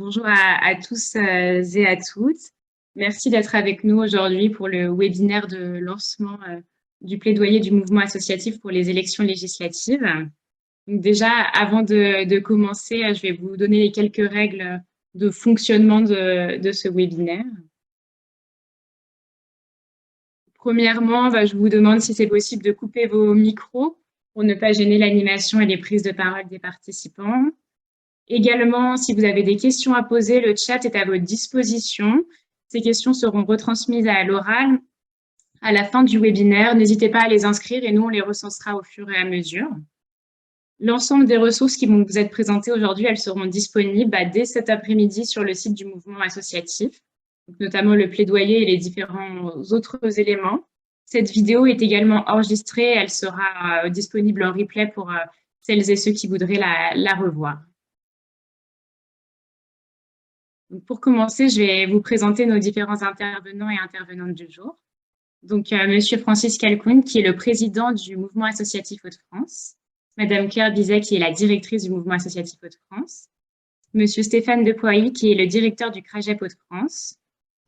Bonjour à tous et à toutes. Merci d'être avec nous aujourd'hui pour le webinaire de lancement du plaidoyer du mouvement associatif pour les élections législatives. Donc déjà, avant de commencer, je vais vous donner les quelques règles de fonctionnement de ce webinaire. Premièrement, je vous demande si c'est possible de couper vos micros pour ne pas gêner l'animation et les prises de parole des participants. Également, si vous avez des questions à poser, le chat est à votre disposition. Ces questions seront retransmises à l'oral à la fin du webinaire. N'hésitez pas à les inscrire et nous, on les recensera au fur et à mesure. L'ensemble des ressources qui vont vous être présentées aujourd'hui, elles seront disponibles dès cet après-midi sur le site du mouvement associatif, donc notamment le plaidoyer et les différents autres éléments. Cette vidéo est également enregistrée, elle sera disponible en replay pour celles et ceux qui voudraient la revoir. Donc, pour commencer, je vais vous présenter nos différents intervenants et intervenantes du jour. Donc, Monsieur Francis Calcoun, qui est le président du mouvement associatif Hauts-de-France. Madame Claire Bizet, qui est la directrice du mouvement associatif Hauts-de-France. Monsieur Stéphane Depoilly, qui est le directeur du CRAGEP Hauts-de-France.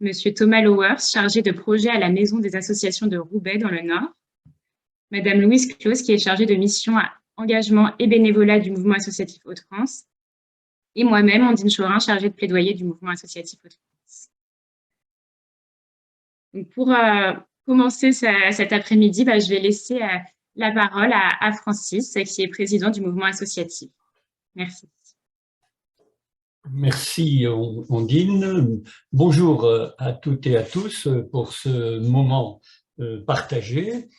Monsieur Thomas Lowers, chargé de projet à la Maison des associations de Roubaix dans le Nord. Madame Louise Claus, qui est chargée de mission à engagement et bénévolat du mouvement associatif Hauts-de-France. Et moi-même, Andine Chorin, chargée de plaidoyer du mouvement associatif Hauts-de-France. Donc pour commencer cet après-midi, je vais laisser la parole à Francis, qui est président du mouvement associatif. Merci. Merci Ondine. Bonjour à toutes et à tous pour ce moment partagé.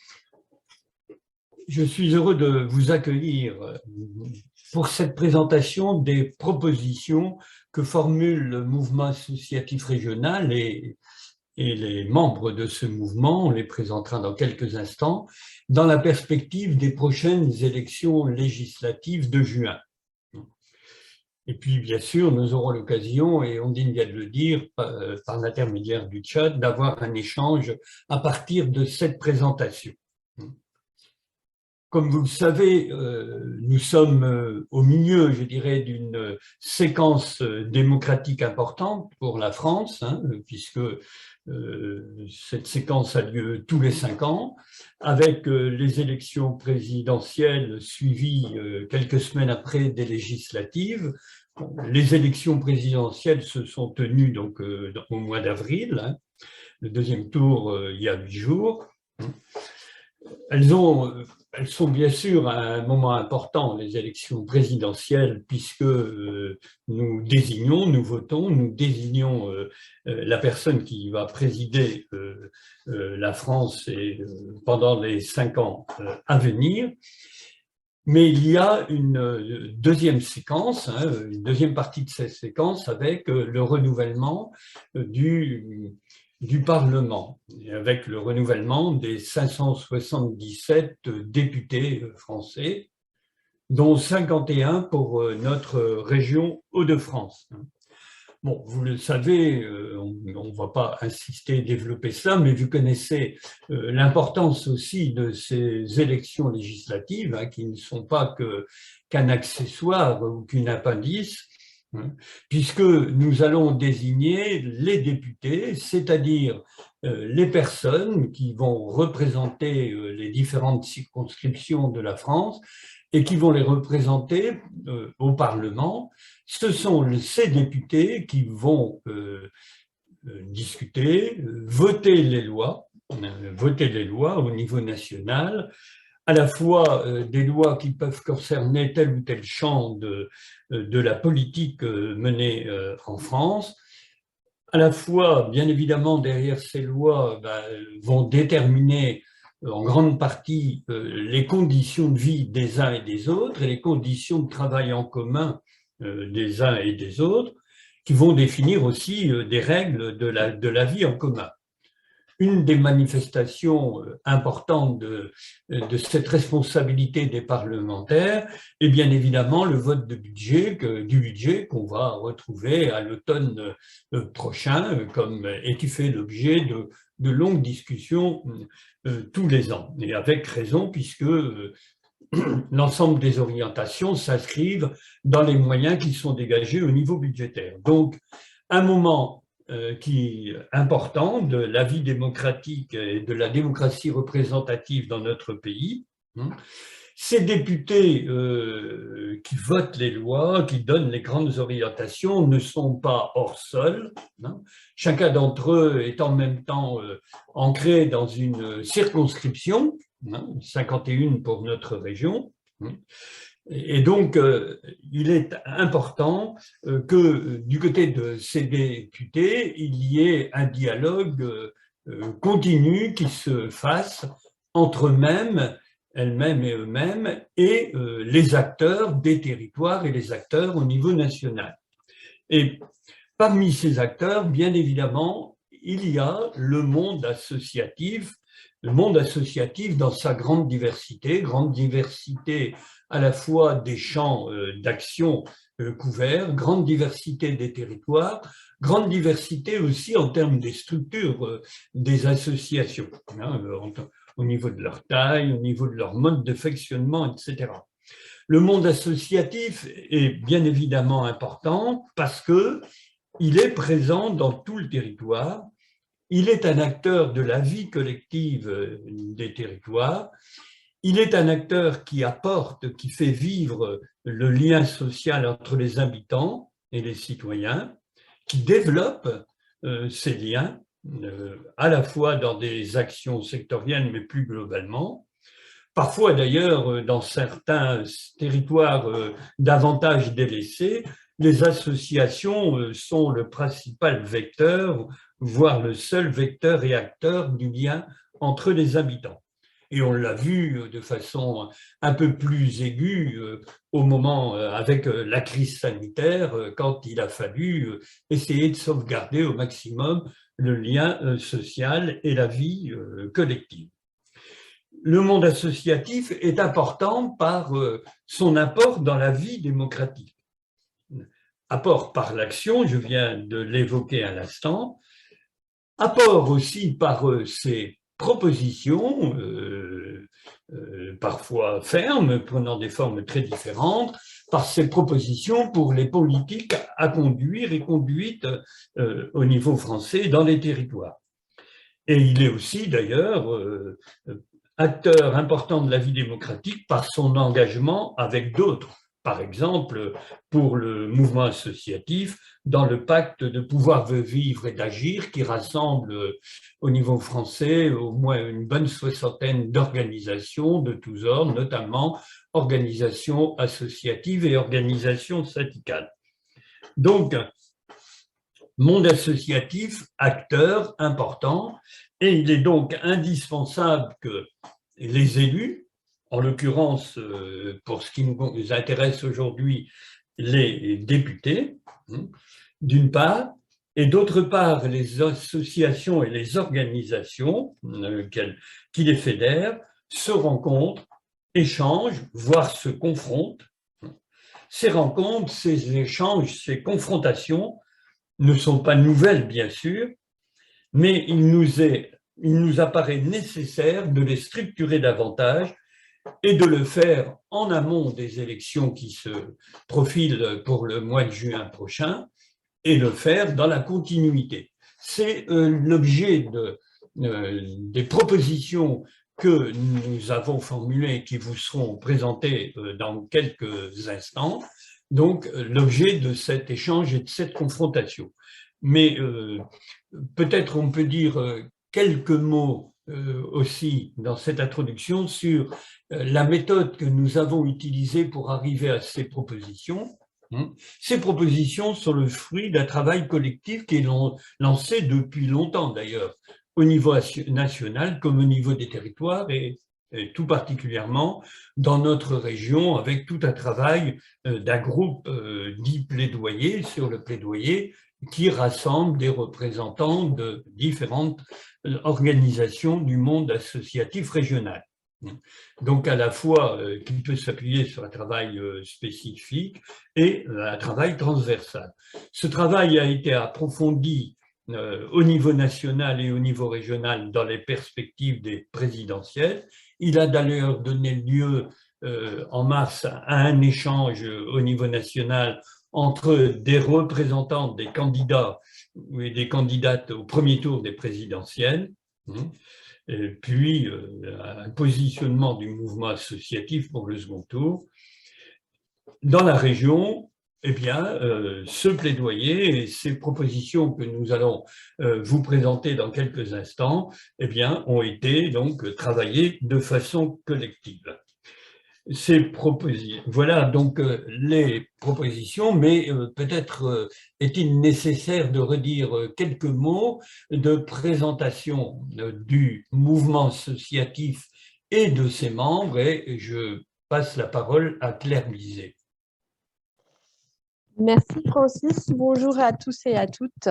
Je suis heureux de vous accueillir pour cette présentation des propositions que formule le mouvement associatif régional et les membres de ce mouvement, on les présentera dans quelques instants, dans la perspective des prochaines élections législatives de juin. Et puis, bien sûr, nous aurons l'occasion, et Ondine vient de le dire, par l'intermédiaire du chat, d'avoir un échange à partir de cette présentation. Comme vous le savez, nous sommes au milieu, je dirais, d'une séquence démocratique importante pour la France, puisque cette séquence a lieu tous les 5 ans, avec les élections présidentielles suivies quelques semaines après des législatives. Les élections présidentielles se sont tenues donc, au mois d'avril, le deuxième tour il y a 8 jours. Elles sont bien sûr à un moment important, les élections présidentielles, puisque nous votons, nous désignons la personne qui va présider la France pendant les 5 ans à venir. Mais il y a une deuxième séquence, une deuxième partie de cette séquence avec le renouvellement du Parlement, avec le renouvellement des 577 députés français, dont 51 pour notre région Hauts-de-France. Bon, vous le savez, on ne va pas insister, développer ça, mais vous connaissez l'importance aussi de ces élections législatives, qui ne sont pas qu'un accessoire ou qu'une appendice, puisque nous allons désigner les députés, c'est-à-dire les personnes qui vont représenter les différentes circonscriptions de la France et qui vont les représenter au Parlement. Ce sont ces députés qui vont discuter, voter les lois au niveau national, à la fois des lois qui peuvent concerner tel ou tel champ de la politique menée en France, à la fois, bien évidemment, derrière ces lois vont déterminer en grande partie les conditions de vie des uns et des autres et les conditions de travail en commun des uns et des autres, qui vont définir aussi des règles de la vie en commun. Une des manifestations importantes de cette responsabilité des parlementaires est bien évidemment le vote du budget qu'on va retrouver à l'automne prochain, et qui fait l'objet de longues discussions tous les ans. Et avec raison, puisque l'ensemble des orientations s'inscrivent dans les moyens qui sont dégagés au niveau budgétaire. Donc, un moment qui est important de la vie démocratique et de la démocratie représentative dans notre pays. Ces députés qui votent les lois, qui donnent les grandes orientations, ne sont pas hors sol. Chacun d'entre eux est en même temps ancré dans une circonscription, 51 pour notre région. Et donc, il est important que du côté de ces députés, il y ait un dialogue continu qui se fasse entre eux-mêmes, elles-mêmes et eux-mêmes, et les acteurs des territoires et les acteurs au niveau national. Et parmi ces acteurs, bien évidemment, il y a le monde associatif dans sa grande diversité à la fois des champs d'action couverts, grande diversité des territoires, grande diversité aussi en termes des structures des associations, au niveau de leur taille, au niveau de leur mode de fonctionnement, etc. Le monde associatif est bien évidemment important parce qu'il est présent dans tout le territoire. Il est un acteur de la vie collective des territoires. Il est un acteur qui apporte, qui fait vivre le lien social entre les habitants et les citoyens, qui développe ces liens, à la fois dans des actions sectorielles, mais plus globalement. Parfois d'ailleurs, dans certains territoires davantage délaissés, les associations sont le principal vecteur, voire le seul vecteur et acteur du lien entre les habitants. Et on l'a vu de façon un peu plus aiguë au moment avec la crise sanitaire, quand il a fallu essayer de sauvegarder au maximum le lien social et la vie collective. Le monde associatif est important par son apport dans la vie démocratique. Apport par l'action, je viens de l'évoquer à l'instant, apport aussi par ses propositions, parfois fermes, prenant des formes très différentes, par ses propositions pour les politiques à conduire et conduites au niveau français dans les territoires. Et il est aussi d'ailleurs acteur important de la vie démocratique par son engagement avec d'autres. Par exemple, pour le mouvement associatif, dans le pacte de pouvoir vivre et d'agir qui rassemble au niveau français au moins une bonne soixantaine d'organisations de tous ordres, notamment organisations associatives et organisations syndicales. Donc, monde associatif, acteur important, et il est donc indispensable que les élus, en l'occurrence, pour ce qui nous intéresse aujourd'hui, les députés, d'une part, et d'autre part, les associations et les organisations qui les fédèrent se rencontrent, échangent, voire se confrontent. Ces rencontres, ces échanges, ces confrontations ne sont pas nouvelles, bien sûr, mais il nous apparaît nécessaire de les structurer davantage et de le faire en amont des élections qui se profilent pour le mois de juin prochain, et le faire dans la continuité. C'est l'objet des propositions que nous avons formulées, qui vous seront présentées dans quelques instants, donc l'objet de cet échange et de cette confrontation. Mais peut-être on peut dire quelques mots aussi dans cette introduction sur la méthode que nous avons utilisée pour arriver à ces propositions. Ces propositions sont le fruit d'un travail collectif qui est lancé depuis longtemps d'ailleurs, au niveau national comme au niveau des territoires et tout particulièrement dans notre région avec tout un travail d'un groupe dit plaidoyer sur le plaidoyer qui rassemble des représentants de différentes organisations du monde associatif régional. Donc à la fois qui peut s'appuyer sur un travail spécifique et un travail transversal. Ce travail a été approfondi au niveau national et au niveau régional dans les perspectives des présidentielles. Il a d'ailleurs donné lieu en mars à un échange au niveau national entre des représentants des candidats et des candidates au premier tour des présidentielles, et puis un positionnement du mouvement associatif pour le second tour. Dans la région, eh bien, ce plaidoyer et ces propositions que nous allons vous présenter dans quelques instants, eh bien, ont été donc travaillées de façon collective. Voilà donc les propositions, mais peut-être est-il nécessaire de redire quelques mots de présentation du mouvement associatif et de ses membres, et je passe la parole à Claire Bizet. Merci Francis, bonjour à tous et à toutes.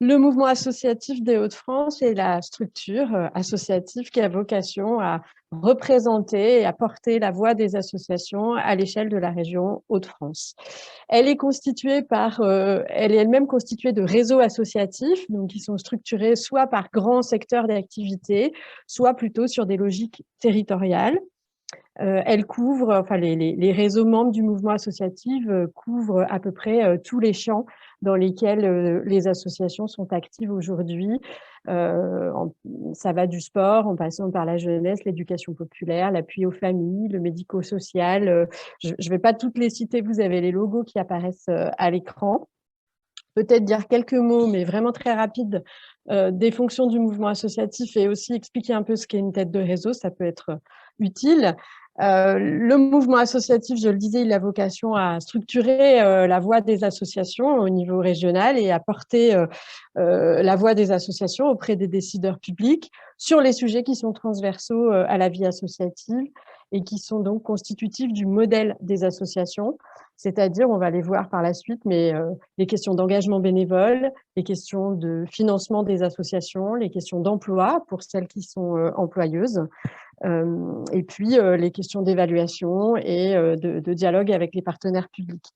Le mouvement associatif des Hauts-de-France est la structure associative qui a vocation à représenter et à porter la voix des associations à l'échelle de la région Hauts-de-France. Elle est constituée elle est elle-même constituée de réseaux associatifs, donc qui sont structurés soit par grands secteurs d'activité, soit plutôt sur des logiques territoriales. Elle couvre, enfin les réseaux membres du mouvement associatif couvrent à peu près tous les champs dans lesquels les associations sont actives aujourd'hui. Ça va du sport en passant par la jeunesse, l'éducation populaire, l'appui aux familles, le médico-social. Je ne vais pas toutes les citer, vous avez les logos qui apparaissent à l'écran. Peut-être dire quelques mots, mais vraiment très rapides, des fonctions du mouvement associatif et aussi expliquer un peu ce qu'est une tête de réseau, ça peut être utile. Le mouvement associatif, je le disais, il a vocation à structurer la voix des associations au niveau régional et à porter la voix des associations auprès des décideurs publics sur les sujets qui sont transversaux à la vie associative et qui sont donc constitutifs du modèle des associations, c'est-à-dire, on va les voir par la suite, mais les questions d'engagement bénévole, les questions de financement des associations, les questions d'emploi pour celles qui sont employeuses, et puis les questions d'évaluation et de dialogue avec les partenaires publics.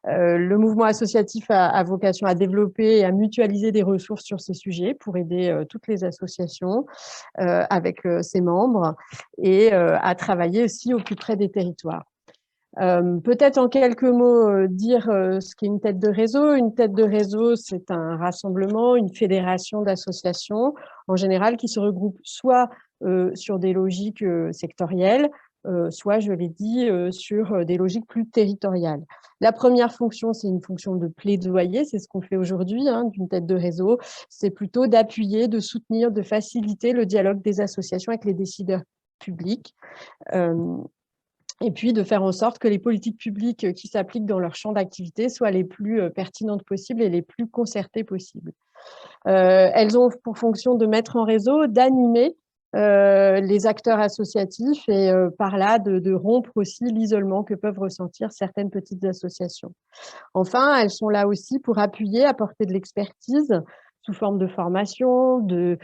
Le mouvement associatif a vocation à développer et à mutualiser des ressources sur ces sujets pour aider toutes les associations avec ses membres et à travailler aussi au plus près des territoires. Peut-être en quelques mots dire ce qu'est une tête de réseau. Une tête de réseau, c'est un rassemblement, une fédération d'associations, en général, qui se regroupent soit sur des logiques sectorielles, soit, je l'ai dit, sur des logiques plus territoriales. La première fonction, c'est une fonction de plaidoyer, c'est ce qu'on fait aujourd'hui d'une tête de réseau. C'est plutôt d'appuyer, de soutenir, de faciliter le dialogue des associations avec les décideurs publics. Et puis de faire en sorte que les politiques publiques qui s'appliquent dans leur champ d'activité soient les plus pertinentes possibles et les plus concertées possibles. Elles ont pour fonction de mettre en réseau, d'animer les acteurs associatifs et par là de rompre aussi l'isolement que peuvent ressentir certaines petites associations. Enfin, elles sont là aussi pour appuyer, apporter de l'expertise sous forme de formation, de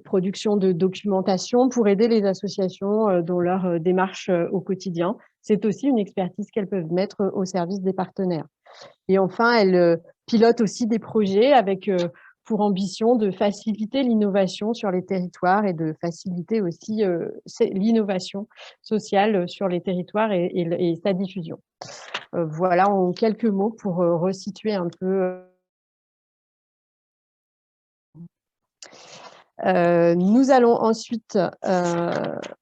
production de documentation pour aider les associations dans leur démarche au quotidien. C'est aussi une expertise qu'elles peuvent mettre au service des partenaires. Et enfin, elles pilotent aussi des projets avec pour ambition de faciliter l'innovation sur les territoires et de faciliter aussi l'innovation sociale sur les territoires et sa diffusion. Voilà en quelques mots pour resituer un peu. Nous allons ensuite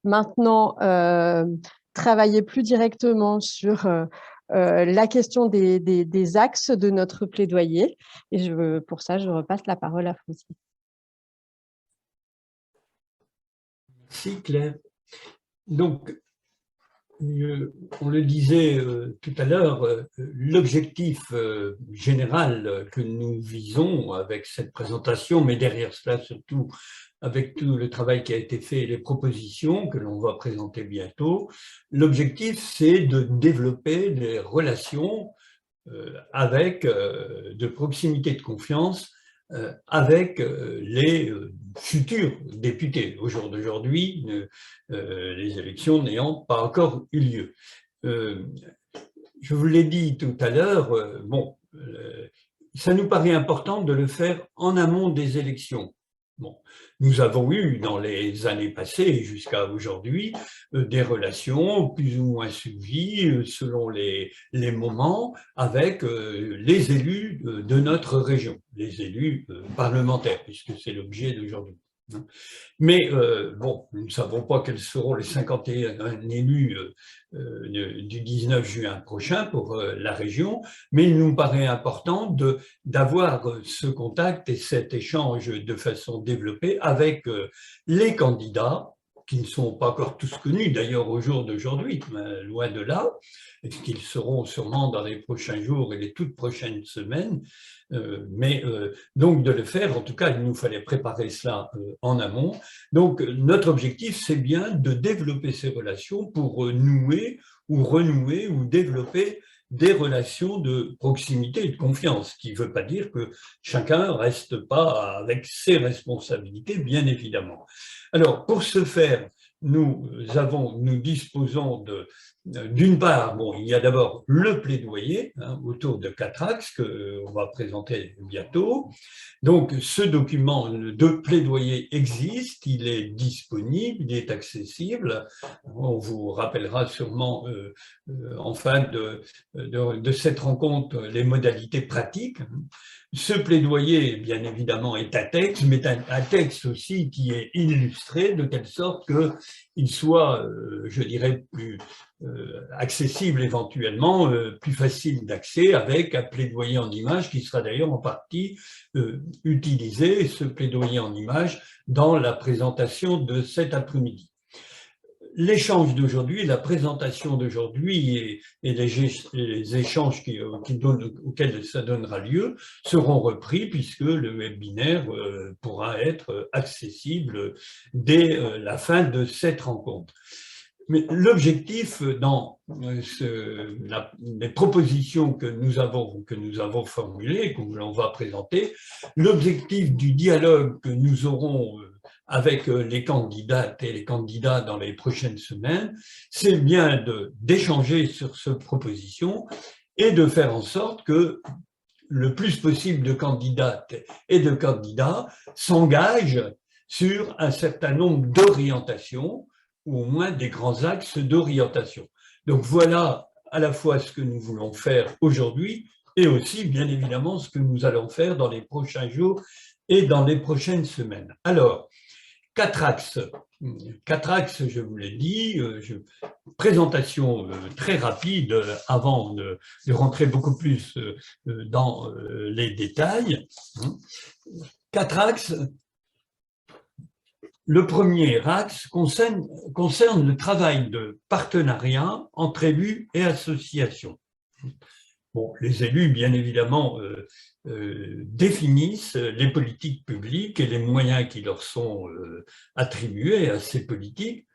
maintenant travailler plus directement sur la question des axes de notre plaidoyer. Et pour ça, je repasse la parole à Francis. Merci Claire. Donc, on le disait tout à l'heure, l'objectif général que nous visons avec cette présentation, mais derrière cela surtout avec tout le travail qui a été fait et les propositions que l'on va présenter bientôt, l'objectif c'est de développer des relations avec de proximité, de confiance avec les futurs députés. Au jour d'aujourd'hui, les élections n'ayant pas encore eu lieu. Je vous l'ai dit tout à l'heure, ça nous paraît important de le faire en amont des élections. Bon. Nous avons eu dans les années passées jusqu'à aujourd'hui des relations plus ou moins suivies selon les moments avec les élus de notre région, les élus parlementaires, puisque c'est l'objet d'aujourd'hui. Mais bon, nous ne savons pas quels seront les 51 élus du 19 juin prochain pour la région, mais il nous paraît important d'avoir ce contact et cet échange de façon développée avec les candidats, qui ne sont pas encore tous connus d'ailleurs au jour d'aujourd'hui, loin de là, et qu'ils seront sûrement dans les prochains jours et les toutes prochaines semaines, donc de le faire, en tout cas il nous fallait préparer cela en amont. Donc notre objectif c'est bien de développer ces relations pour nouer ou renouer ou développer des relations de proximité et de confiance, ce qui ne veut pas dire que chacun ne reste pas avec ses responsabilités, bien évidemment. Alors, pour ce faire, nous disposons d'une part, bon, il y a d'abord le plaidoyer autour de 4 axes qu'on va présenter bientôt. Donc, ce document de plaidoyer existe, il est disponible, il est accessible. On vous rappellera sûrement en fin de cette rencontre les modalités pratiques. Ce plaidoyer, bien évidemment, est un texte, mais un texte aussi qui est illustré de telle sorte qu'il soit, je dirais, plus accessible éventuellement, plus facile d'accès, avec un plaidoyer en images qui sera d'ailleurs en partie utilisé, ce plaidoyer en images, dans la présentation de cet après-midi. L'échange d'aujourd'hui, la présentation d'aujourd'hui et les échanges auxquels ça donnera lieu seront repris puisque le webinaire pourra être accessible dès la fin de cette rencontre. Mais l'objectif dans les propositions que nous avons formulées, que l'on va présenter, l'objectif du dialogue que nous aurons avec les candidates et les candidats dans les prochaines semaines, c'est bien d'échanger sur ces propositions et de faire en sorte que le plus possible de candidates et de candidats s'engagent sur un certain nombre d'orientations, ou au moins des grands axes d'orientation. Donc voilà à la fois ce que nous voulons faire aujourd'hui et aussi, bien évidemment, ce que nous allons faire dans les prochains jours et dans les prochaines semaines. Alors, 4 axes. 4 axes, je vous l'ai dit, présentation très rapide avant de rentrer beaucoup plus dans les détails. 4 axes. Le premier axe concerne le travail de partenariat entre élus et associations. Bon, les élus, bien évidemment, définissent les politiques publiques et les moyens qui leur sont attribués à ces politiques,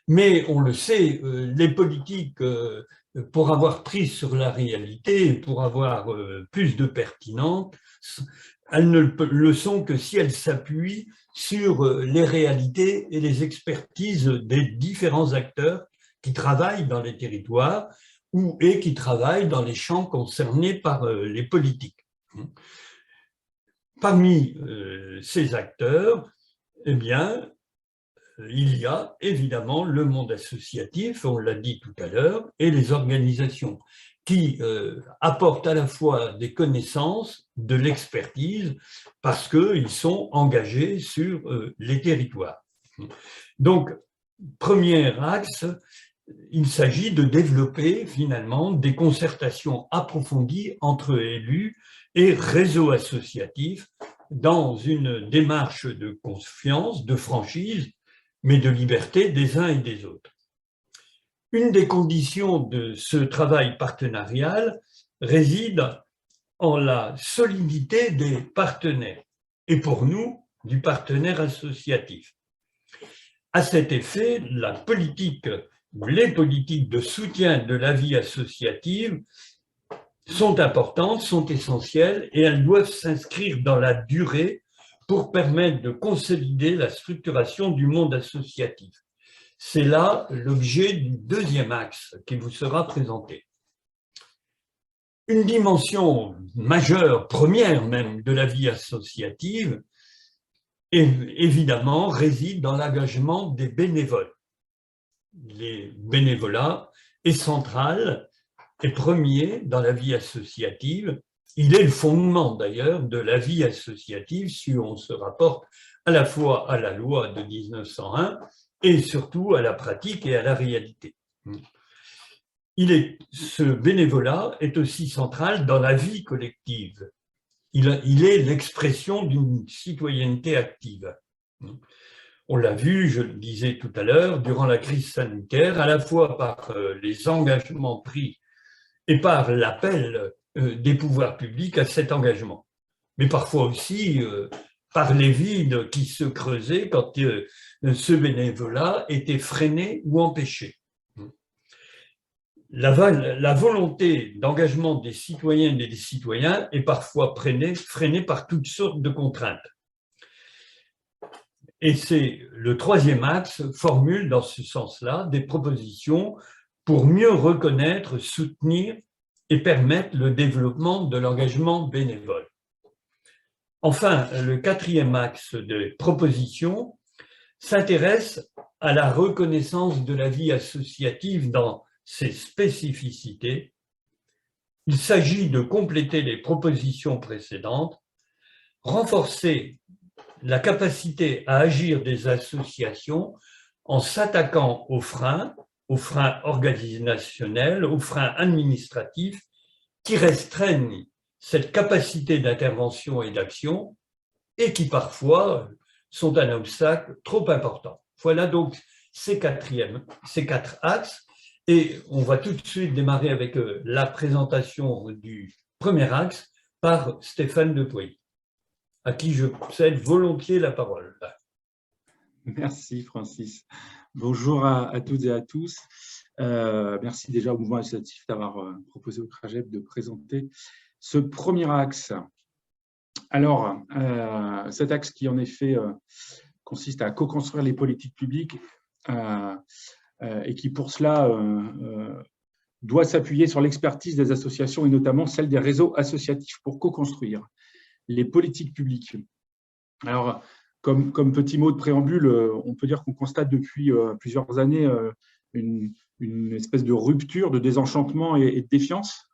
mais on le sait, les politiques, pour avoir prise sur la réalité, pour avoir plus de pertinence, elles ne le sont que si elles s'appuient sur les réalités et les expertises des différents acteurs qui travaillent dans les territoires et qui travaillent dans les champs concernés par les politiques. Parmi ces acteurs, eh bien, il y a évidemment le monde associatif, on l'a dit tout à l'heure, et les organisations qui apportent à la fois des connaissances, de l'expertise, parce qu'ils sont engagés sur les territoires. Donc, premier axe, il s'agit de développer finalement des concertations approfondies entre élus et réseaux associatifs dans une démarche de confiance, de franchise, mais de liberté des uns et des autres. Une des conditions de ce travail partenarial réside en la solidité des partenaires, et pour nous, du partenaire associatif. À cet effet, les politiques de soutien de la vie associative sont importantes, sont essentielles, et elles doivent s'inscrire dans la durée pour permettre de consolider la structuration du monde associatif. C'est là l'objet du deuxième axe qui vous sera présenté. Une dimension majeure, première même, de la vie associative, évidemment, réside dans l'engagement des bénévoles. Les bénévolats est central et premier dans la vie associative. Il est le fondement d'ailleurs de la vie associative si on se rapporte à la fois à la loi de 1901 et surtout à la pratique et à la réalité. Ce bénévolat est aussi central dans la vie collective. Il est l'expression d'une citoyenneté active. On l'a vu, je le disais tout à l'heure, durant la crise sanitaire, à la fois par les engagements pris et par l'appel des pouvoirs publics à cet engagement. Mais parfois aussi par les vides qui se creusaient quand ce bénévolat était freiné ou empêché. La volonté d'engagement des citoyennes et des citoyens est parfois freinée par toutes sortes de contraintes. Et c'est le troisième axe formule dans ce sens-là des propositions pour mieux reconnaître, soutenir et permettre le développement de l'engagement bénévole. Enfin, le quatrième axe de propositions s'intéresse à la reconnaissance de la vie associative dans ses spécificités. Il s'agit de compléter les propositions précédentes, renforcer la capacité à agir des associations en s'attaquant aux freins organisationnels, aux freins administratifs qui restreignent cette capacité d'intervention et d'action et qui parfois sont un obstacle trop important. Voilà donc ces quatre axes et on va tout de suite démarrer avec la présentation du premier axe par Stéphane Depoy, à qui je cède volontiers la parole. Merci Francis. Bonjour à toutes et à tous. Merci déjà au mouvement associatif d'avoir proposé au CRAGEP de présenter ce premier axe. Alors, cet axe qui en effet consiste à co-construire les politiques publiques et qui pour cela doit s'appuyer sur l'expertise des associations et notamment celle des réseaux associatifs pour co-construire les politiques publiques. Alors, comme petit mot de préambule, on peut dire qu'on constate depuis plusieurs années une espèce de rupture, de désenchantement et de défiance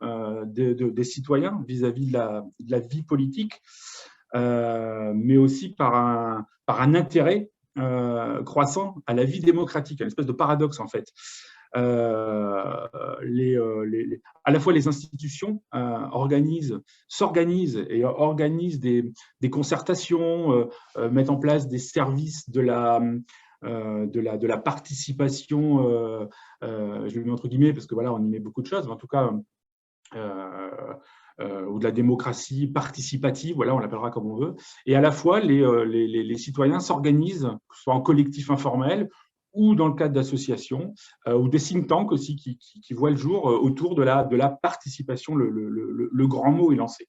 des citoyens vis-à-vis de la vie politique, mais aussi par un intérêt croissant à la vie démocratique, une espèce de paradoxe en fait. À la fois les institutions s'organisent et organisent des concertations, mettent en place des services de la participation, je le mets entre guillemets parce que voilà, on y met beaucoup de choses, mais en tout cas, ou de la démocratie participative, voilà, on l'appellera comme on veut. Et à la fois, les citoyens s'organisent, soit en collectif informel, ou dans le cadre d'associations, ou des think tanks aussi qui voient le jour autour de la participation, le grand mot est lancé.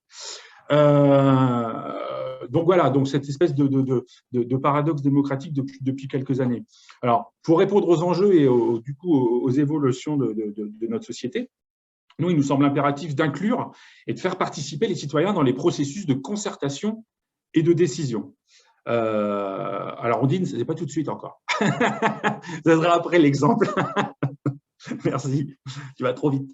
Donc voilà, donc cette espèce de paradoxe démocratique depuis quelques années. Alors, pour répondre aux enjeux et du coup aux évolutions de notre société, nous, il nous semble impératif d'inclure et de faire participer les citoyens dans les processus de concertation et de décision. Alors, Ondine, ce n'est pas tout de suite encore. Ça sera après l'exemple. Merci, tu vas trop vite.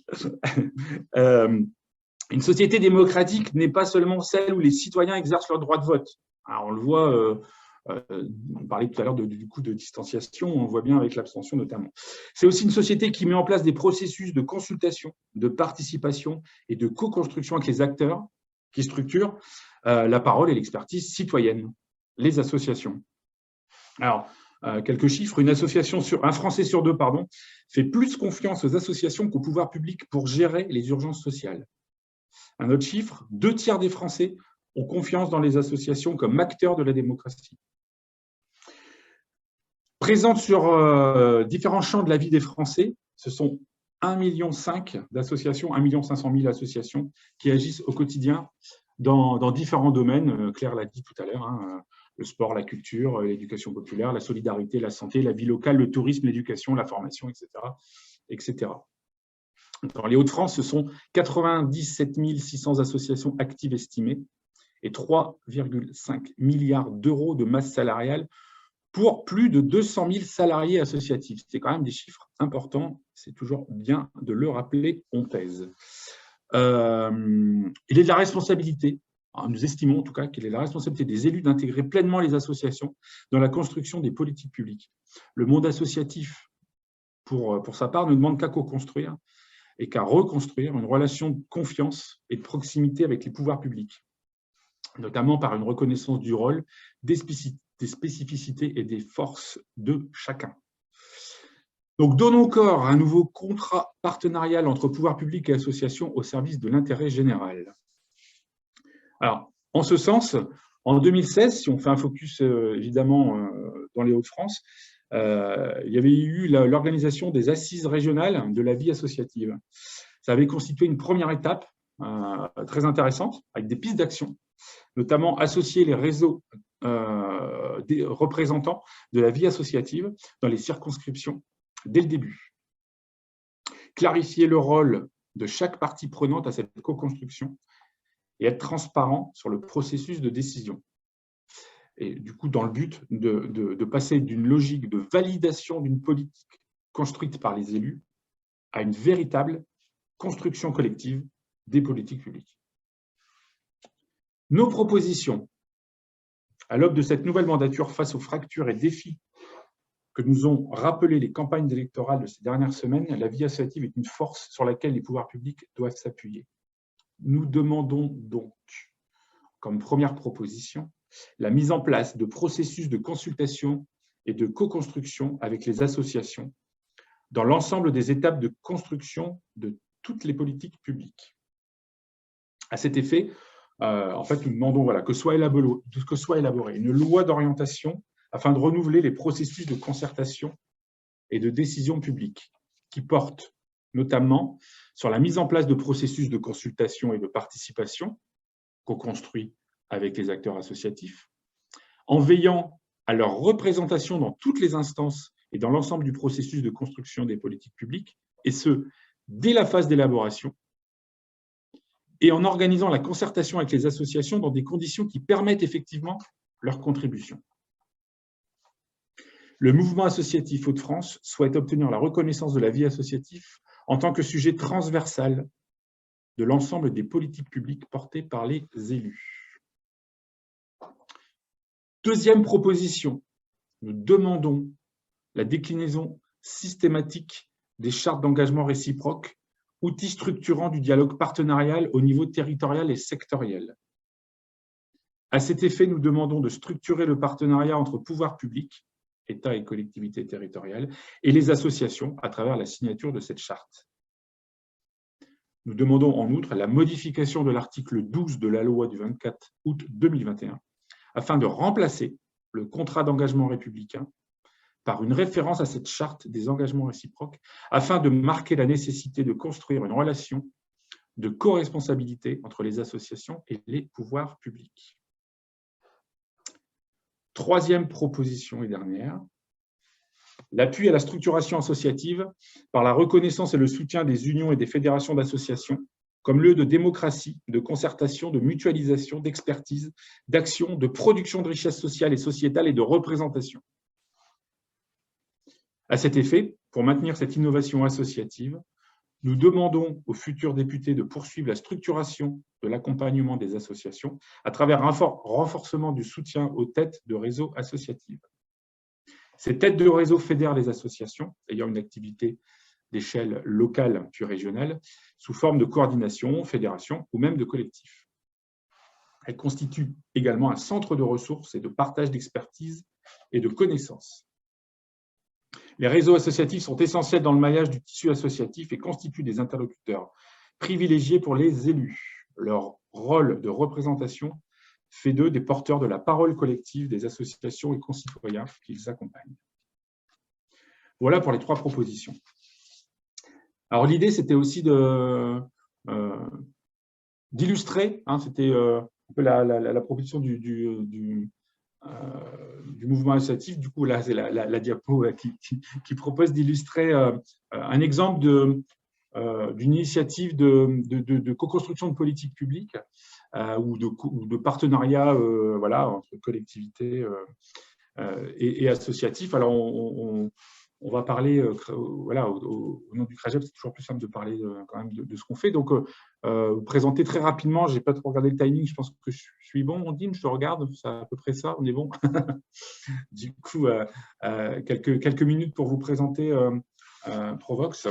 Une société démocratique n'est pas seulement celle où les citoyens exercent leur droit de vote. Alors, on le voit, on parlait tout à l'heure du coup de distanciation, on le voit bien avec l'abstention notamment. C'est aussi une société qui met en place des processus de consultation, de participation et de co-construction avec les acteurs qui structurent la parole et l'expertise citoyenne, les associations. Alors, quelques chiffres, un Français sur deux, fait plus confiance aux associations qu'au pouvoir public pour gérer les urgences sociales. Un autre chiffre, 2/3 des Français ont confiance dans les associations comme acteurs de la démocratie. Présentes sur différents champs de la vie des Français, ce sont 1,5 million d'associations, 1,5 million associations qui agissent au quotidien dans différents domaines. Claire l'a dit tout à l'heure, le sport, la culture, l'éducation populaire, la solidarité, la santé, la vie locale, le tourisme, l'éducation, la formation, etc., etc. Dans les Hauts-de-France, ce sont 97 600 associations actives estimées et 3,5 milliards d'euros de masse salariale pour plus de 200 000 salariés associatifs. C'est quand même des chiffres importants, c'est toujours bien de le rappeler, on pèse. Il est de la responsabilité, nous estimons en tout cas qu'il est de la responsabilité des élus d'intégrer pleinement les associations dans la construction des politiques publiques. Le monde associatif, pour sa part, ne demande qu'à co-construire et qu'à reconstruire une relation de confiance et de proximité avec les pouvoirs publics, notamment par une reconnaissance du rôle, des spécificités et des forces de chacun. Donc, donnons corps à un nouveau contrat partenarial entre pouvoir public et associations au service de l'intérêt général. Alors, en ce sens, en 2016, si on fait un focus évidemment dans les Hauts-de-France, il y avait eu l'organisation des assises régionales de la vie associative. Ça avait constitué une première étape très intéressante, avec des pistes d'action, notamment associer les réseaux des représentants de la vie associative dans les circonscriptions dès le début. Clarifier le rôle de chaque partie prenante à cette co-construction et être transparent sur le processus de décision. Et du coup, dans le but de passer d'une logique de validation d'une politique construite par les élus à une véritable construction collective des politiques publiques. Nos propositions, à l'aube de cette nouvelle mandature face aux fractures et défis que nous ont rappelé les campagnes électorales de ces dernières semaines, la vie associative est une force sur laquelle les pouvoirs publics doivent s'appuyer. Nous demandons donc, comme première proposition, la mise en place de processus de consultation et de co-construction avec les associations dans l'ensemble des étapes de construction de toutes les politiques publiques. À cet effet, en fait, nous demandons que soit élaborée une loi d'orientation afin de renouveler les processus de concertation et de décision publique qui portent notamment sur la mise en place de processus de consultation et de participation co-construits avec les acteurs associatifs, en veillant à leur représentation dans toutes les instances et dans l'ensemble du processus de construction des politiques publiques, et ce, dès la phase d'élaboration, et en organisant la concertation avec les associations dans des conditions qui permettent effectivement leur contribution. Le mouvement associatif Hauts-de-France souhaite obtenir la reconnaissance de la vie associative en tant que sujet transversal de l'ensemble des politiques publiques portées par les élus. Deuxième proposition, nous demandons la déclinaison systématique des chartes d'engagement réciproque, outils structurants du dialogue partenarial au niveau territorial et sectoriel. À cet effet, nous demandons de structurer le partenariat entre pouvoirs publics, État et collectivités territoriales, et les associations à travers la signature de cette charte. Nous demandons en outre la modification de l'article 12 de la loi du 24 août 2021 afin de remplacer le contrat d'engagement républicain par une référence à cette charte des engagements réciproques afin de marquer la nécessité de construire une relation de co-responsabilité entre les associations et les pouvoirs publics. Troisième proposition et dernière, l'appui à la structuration associative par la reconnaissance et le soutien des unions et des fédérations d'associations comme lieu de démocratie, de concertation, de mutualisation, d'expertise, d'action, de production de richesses sociales et sociétales et de représentation. À cet effet, pour maintenir cette innovation associative, nous demandons aux futurs députés de poursuivre la structuration de l'accompagnement des associations à travers un fort renforcement du soutien aux têtes de réseaux associatives. Ces têtes de réseau fédèrent les associations ayant une activité d'échelle locale puis régionale sous forme de coordination, fédération ou même de collectif. Elles constituent également un centre de ressources et de partage d'expertise et de connaissances. Les réseaux associatifs sont essentiels dans le maillage du tissu associatif et constituent des interlocuteurs privilégiés pour les élus. Leur rôle de représentation fait d'eux des porteurs de la parole collective des associations et concitoyens qu'ils accompagnent. Voilà pour les trois propositions. Alors l'idée, c'était aussi d'illustrer, c'était un peu la proposition du mouvement associatif. Du coup, là, c'est la diapo qui propose d'illustrer un exemple d'une initiative de co-construction de politique publique ou de partenariats voilà, entre collectivités et associatifs. Alors, on va parler, voilà, au nom du CRAGEP, c'est toujours plus simple de parler quand même de ce qu'on fait. Donc, présenter très rapidement, je n'ai pas trop regardé le timing, je pense que je suis bon, Ondine, je te regarde, c'est à peu près ça, on est bon. Du coup, quelques minutes pour vous présenter Provox,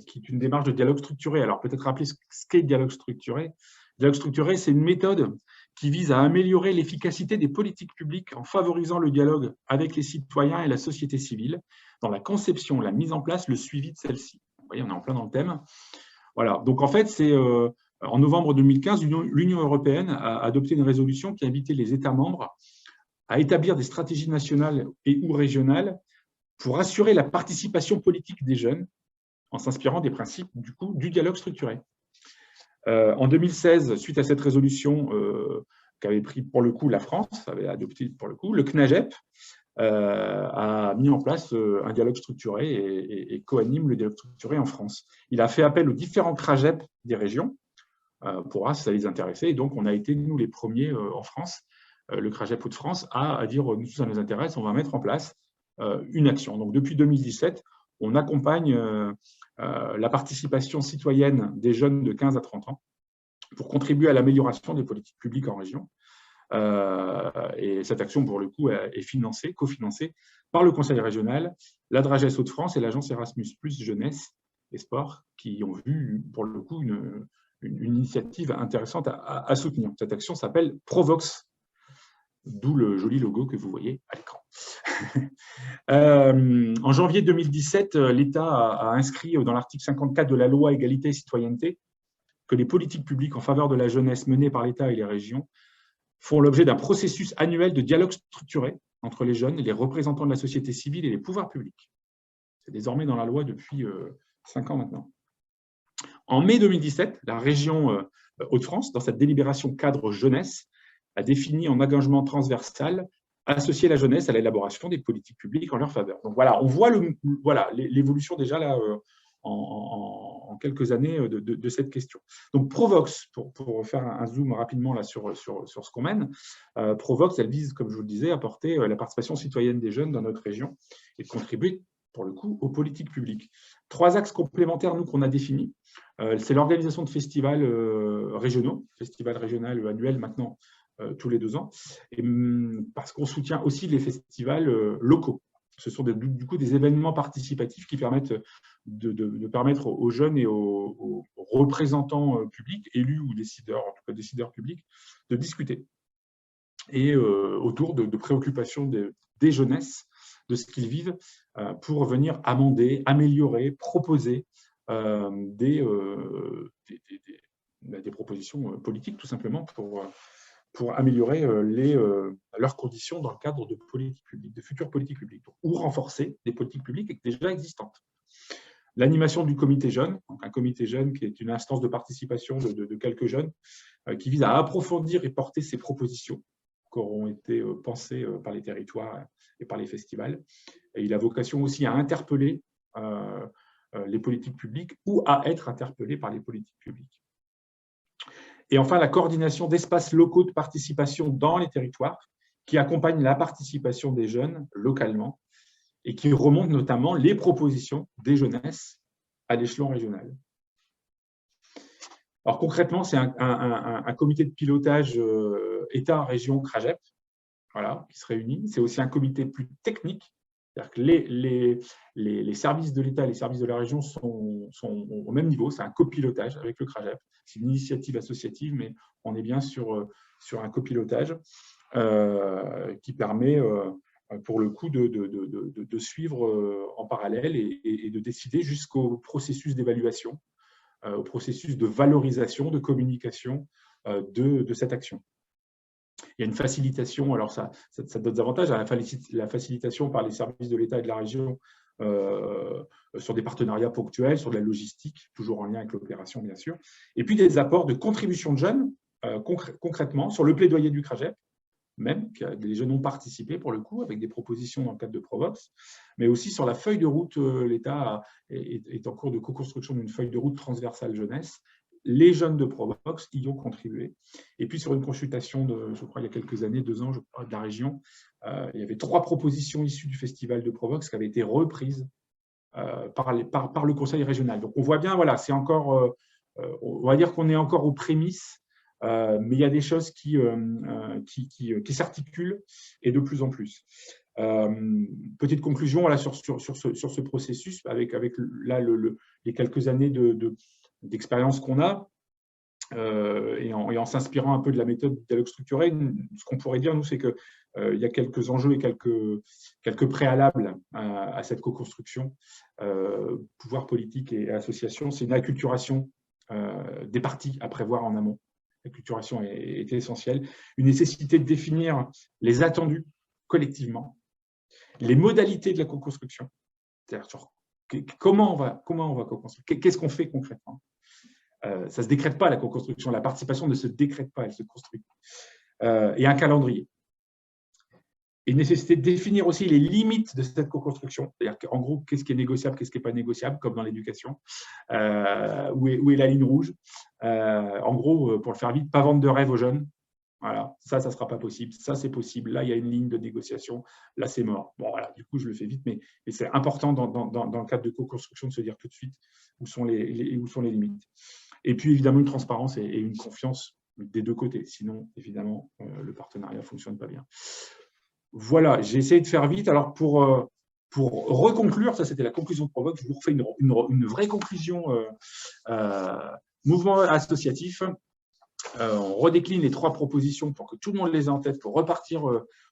qui est une démarche de dialogue structuré. Alors, peut-être rappeler ce qu'est dialogue structuré. Dialogue structuré, c'est une méthode qui vise à améliorer l'efficacité des politiques publiques en favorisant le dialogue avec les citoyens et la société civile dans la conception, la mise en place, le suivi de celle-ci. Vous voyez, on est en plein dans le thème. Voilà. Donc, en fait, c'est en novembre 2015, l'Union européenne a adopté une résolution qui a invité les États membres à établir des stratégies nationales et ou régionales pour assurer la participation politique des jeunes en s'inspirant des principes du dialogue structuré. En 2016, suite à cette résolution qu'avait pris pour le coup la France, avait adopté pour le coup, le CNAGEP a mis en place un dialogue structuré et co-anime le dialogue structuré en France. Il a fait appel aux différents CRAGEP des régions pour voir si ça les intéressait. Et donc, on a été, nous, les premiers en France, le CRAGEP Hauts-de-France, à dire, nous, ça nous intéresse, on va mettre en place une action. Donc, depuis 2017, on accompagne la participation citoyenne des jeunes de 15 à 30 ans pour contribuer à l'amélioration des politiques publiques en région. Et cette action, pour le coup, est financée, cofinancée par le Conseil régional, la Drages Hauts-de-France et l'agence Erasmus+ Jeunesse et Sport, qui ont vu, pour le coup, une initiative intéressante à soutenir. Cette action s'appelle Provox, d'où le joli logo que vous voyez à l'écran. En janvier 2017, l'État a inscrit dans l'article 54 de la loi Égalité et Citoyenneté que les politiques publiques en faveur de la jeunesse menées par l'État et les régions font l'objet d'un processus annuel de dialogue structuré entre les jeunes, les représentants de la société civile et les pouvoirs publics. C'est désormais dans la loi depuis 5 ans maintenant. En mai 2017, la région Hauts-de-France, dans cette délibération cadre jeunesse, a défini en engagement transversal associer la jeunesse à l'élaboration des politiques publiques en leur faveur. Donc voilà, on voit l'évolution déjà là en quelques années de cette question. Donc Provox, pour faire un zoom rapidement là sur ce qu'on mène, Provox, elle vise, comme je vous le disais, à porter la participation citoyenne des jeunes dans notre région et de contribuer, pour le coup, aux politiques publiques. 3 axes complémentaires, nous, qu'on a définis. C'est l'organisation de festivals régionaux, festival régional annuel maintenant, tous les 2 ans, et parce qu'on soutient aussi les festivals locaux. Ce sont du coup des événements participatifs qui permettent de permettre aux jeunes et aux représentants publics, élus ou décideurs, en tout cas décideurs publics, de discuter et autour de préoccupations des jeunesses, de ce qu'ils vivent, pour venir amender, améliorer, proposer des propositions politiques, tout simplement, pour améliorer leurs conditions dans le cadre de politiques publiques, de futures politiques publiques, ou renforcer des politiques publiques déjà existantes. L'animation du comité jeune, donc un comité jeune qui est une instance de participation de quelques jeunes, qui vise à approfondir et porter ces propositions qui auront été pensées par les territoires et par les festivals. Et il a vocation aussi à interpeller les politiques publiques ou à être interpellé par les politiques publiques. Et enfin, la coordination d'espaces locaux de participation dans les territoires qui accompagnent la participation des jeunes localement et qui remontent notamment les propositions des jeunesses à l'échelon régional. Alors concrètement, c'est un comité de pilotage État-région CRAGEP, voilà, qui se réunit. C'est aussi un comité plus technique, c'est-à-dire que les services de l'État et les services de la région sont au même niveau. C'est un copilotage avec le CRAGEP. C'est une initiative associative, mais on est bien sur un copilotage qui permet, pour le coup, de suivre en parallèle et de décider jusqu'au processus d'évaluation, au processus de valorisation, de communication de cette action. Il y a une facilitation, alors ça a d'autres avantages, la facilitation par les services de l'État et de la région sur des partenariats ponctuels, sur de la logistique, toujours en lien avec l'opération, bien sûr, et puis des apports de contribution de jeunes, concrètement, sur le plaidoyer du CRAGEP, même, que les jeunes ont participé pour le coup, avec des propositions dans le cadre de Provox, mais aussi sur la feuille de route, l'État est en cours de co-construction d'une feuille de route transversale jeunesse, les jeunes de Provox y ont contribué. Et puis, sur une consultation de, je crois, il y a quelques années, 2 ans, je crois, de la région, il y avait 3 propositions issues du festival de Provox qui avaient été reprises par le conseil régional. Donc, on voit bien, voilà, c'est encore, on va dire qu'on est encore aux prémices, mais il y a des choses qui s'articulent et de plus en plus. Petite conclusion voilà, sur ce processus, avec là, les quelques années d'expérience qu'on a, et en s'inspirant un peu de la méthode du dialogue structuré, ce qu'on pourrait dire, nous, c'est qu'il y a quelques enjeux et quelques préalables à cette co-construction, pouvoir politique et association. C'est une acculturation des partis à prévoir en amont. L'acculturation est essentielle. Une nécessité de définir les attendus collectivement, les modalités de la co-construction, c'est-à-dire comment on va co-construire, qu'est-ce qu'on fait concrètement. Ça ne se décrète pas, la co-construction, la participation ne se décrète pas, elle se construit. Et un calendrier. Et une nécessité de définir aussi les limites de cette co-construction, c'est-à-dire qu'en gros, qu'est-ce qui est négociable, qu'est-ce qui n'est pas négociable, comme dans l'éducation, où est la ligne rouge. En gros, pour le faire vite, pas vendre de rêve aux jeunes. Voilà, ça ne sera pas possible. Ça, c'est possible. Là, il y a une ligne de négociation. Là, c'est mort. Bon, voilà, du coup, je le fais vite, mais c'est important dans le cadre de co-construction de se dire tout de suite où sont les limites. Et puis, évidemment, une transparence et une confiance des deux côtés. Sinon, évidemment, le partenariat ne fonctionne pas bien. Voilà, j'ai essayé de faire vite. Alors, pour reconclure, ça, c'était la conclusion de Provox. Je vous refais une vraie conclusion mouvement associatif. On redécline les 3 propositions pour que tout le monde les ait en tête, pour repartir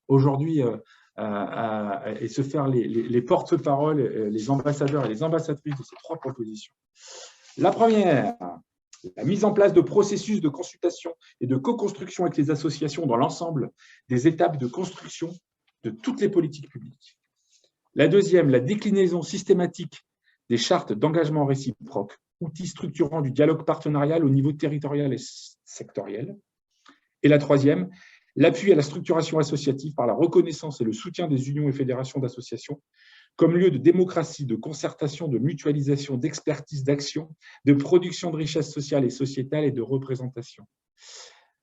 aujourd'hui et se faire les porte-paroles, les ambassadeurs et les ambassadrices de ces 3 propositions. La première, la mise en place de processus de consultation et de co-construction avec les associations dans l'ensemble des étapes de construction de toutes les politiques publiques. La deuxième, la déclinaison systématique des chartes d'engagement réciproque, outils structurants du dialogue partenarial au niveau territorial et sectoriel. Et la troisième, l'appui à la structuration associative par la reconnaissance et le soutien des unions et fédérations d'associations comme lieu de démocratie, de concertation, de mutualisation, d'expertise, d'action, de production de richesses sociales et sociétales et de représentation.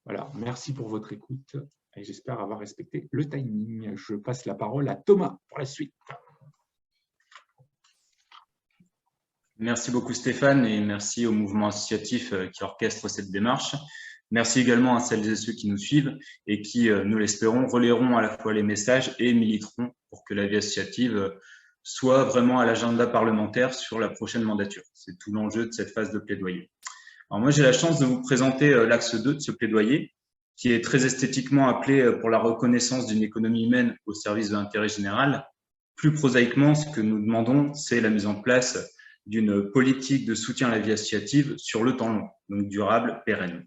Voilà, merci pour votre écoute et j'espère avoir respecté le timing. Je passe la parole à Thomas pour la suite. Merci beaucoup Stéphane et merci au mouvement associatif qui orchestre cette démarche. Merci également à celles et ceux qui nous suivent et qui, nous l'espérons, relayeront à la fois les messages et militeront pour que la vie associative soit vraiment à l'agenda parlementaire sur la prochaine mandature. C'est tout l'enjeu de cette phase de plaidoyer. Alors moi, j'ai la chance de vous présenter l'axe 2 de ce plaidoyer, qui est très esthétiquement appelé pour la reconnaissance d'une économie humaine au service de l'intérêt général. Plus prosaïquement, ce que nous demandons, c'est la mise en place d'une politique de soutien à la vie associative sur le temps long, donc durable, pérenne.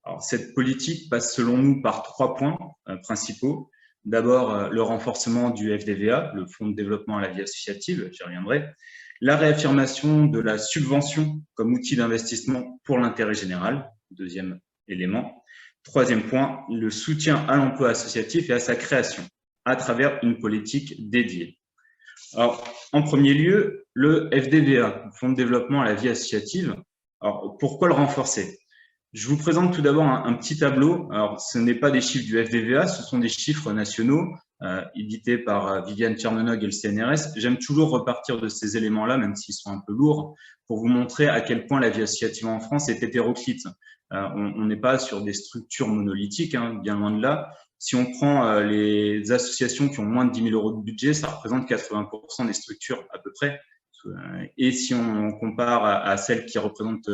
Alors, cette politique passe selon nous par 3 points principaux. D'abord, le renforcement du FDVA, le Fonds de développement à la vie associative, j'y reviendrai. La réaffirmation de la subvention comme outil d'investissement pour l'intérêt général, deuxième élément. Troisième point, le soutien à l'emploi associatif et à sa création à travers une politique dédiée. Alors, en premier lieu, le FDVA, Fonds de développement à la vie associative. Alors, pourquoi le renforcer? Je vous présente tout d'abord un petit tableau. Alors, ce n'est pas des chiffres du FDVA, ce sont des chiffres nationaux édités par Viviane Tchernonog et le CNRS. J'aime toujours repartir de ces éléments-là, même s'ils sont un peu lourds, pour vous montrer à quel point la vie associative en France est hétéroclite. On n'est pas sur des structures monolithiques, hein, bien loin de là. Si on prend les associations qui ont moins de 10 000 € de budget, ça représente 80% des structures à peu près. Et si on compare à celles qui représentent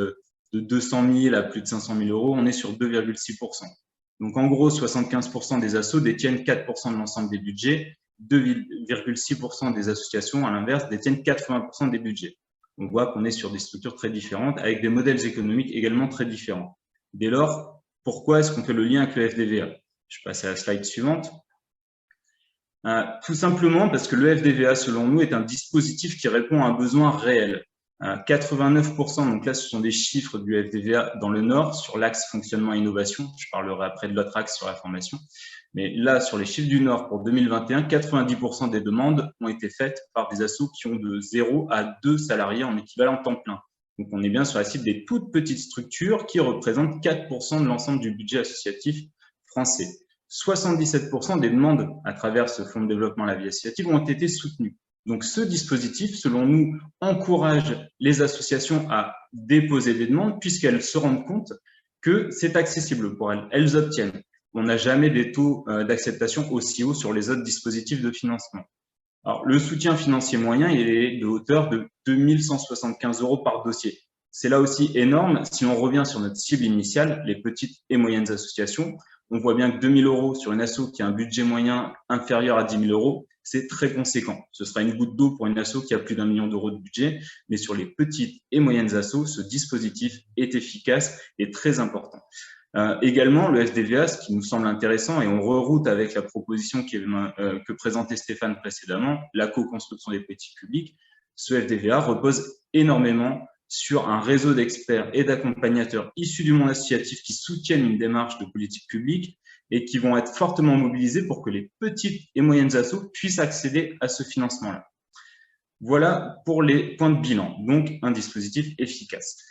de 200 000 à plus de 500 000 €, on est sur 2,6%. Donc en gros, 75% des assos détiennent 4% de l'ensemble des budgets, 2,6% des associations, à l'inverse, détiennent 80% des budgets. On voit qu'on est sur des structures très différentes, avec des modèles économiques également très différents. Dès lors, pourquoi est-ce qu'on fait le lien avec le FDVA? Je passe à la slide suivante. Tout simplement parce que le FDVA, selon nous, est un dispositif qui répond à un besoin réel. 89%, donc là, ce sont des chiffres du FDVA dans le Nord, sur l'axe fonctionnement et innovation. Je parlerai après de l'autre axe sur la formation. Mais là, sur les chiffres du Nord pour 2021, 90% des demandes ont été faites par des assos qui ont de 0 à 2 salariés en équivalent temps plein. Donc, on est bien sur la cible des toutes petites structures qui représentent 4% de l'ensemble du budget associatif français. 77% des demandes à travers ce fonds de développement à la vie associative ont été soutenues. Donc, ce dispositif, selon nous, encourage les associations à déposer des demandes puisqu'elles se rendent compte que c'est accessible pour elles. Elles obtiennent. On n'a jamais des taux d'acceptation aussi hauts sur les autres dispositifs de financement. Alors, le soutien financier moyen, il est de hauteur de 2 175 € par dossier. C'est là aussi énorme. Si on revient sur notre cible initiale, les petites et moyennes associations, on voit bien que 2 000 € sur une asso qui a un budget moyen inférieur à 10 000 €, c'est très conséquent. Ce sera une goutte d'eau pour une asso qui a plus d'1 million d'euros de budget, mais sur les petites et moyennes assos, ce dispositif est efficace et très important. Également, le FDVA, ce qui nous semble intéressant, et on reroute avec la proposition que présentait Stéphane précédemment, la co-construction des politiques publiques, ce FDVA repose énormément sur un réseau d'experts et d'accompagnateurs issus du monde associatif qui soutiennent une démarche de politique publique et qui vont être fortement mobilisés pour que les petites et moyennes assos puissent accéder à ce financement-là. Voilà pour les points de bilan, donc un dispositif efficace.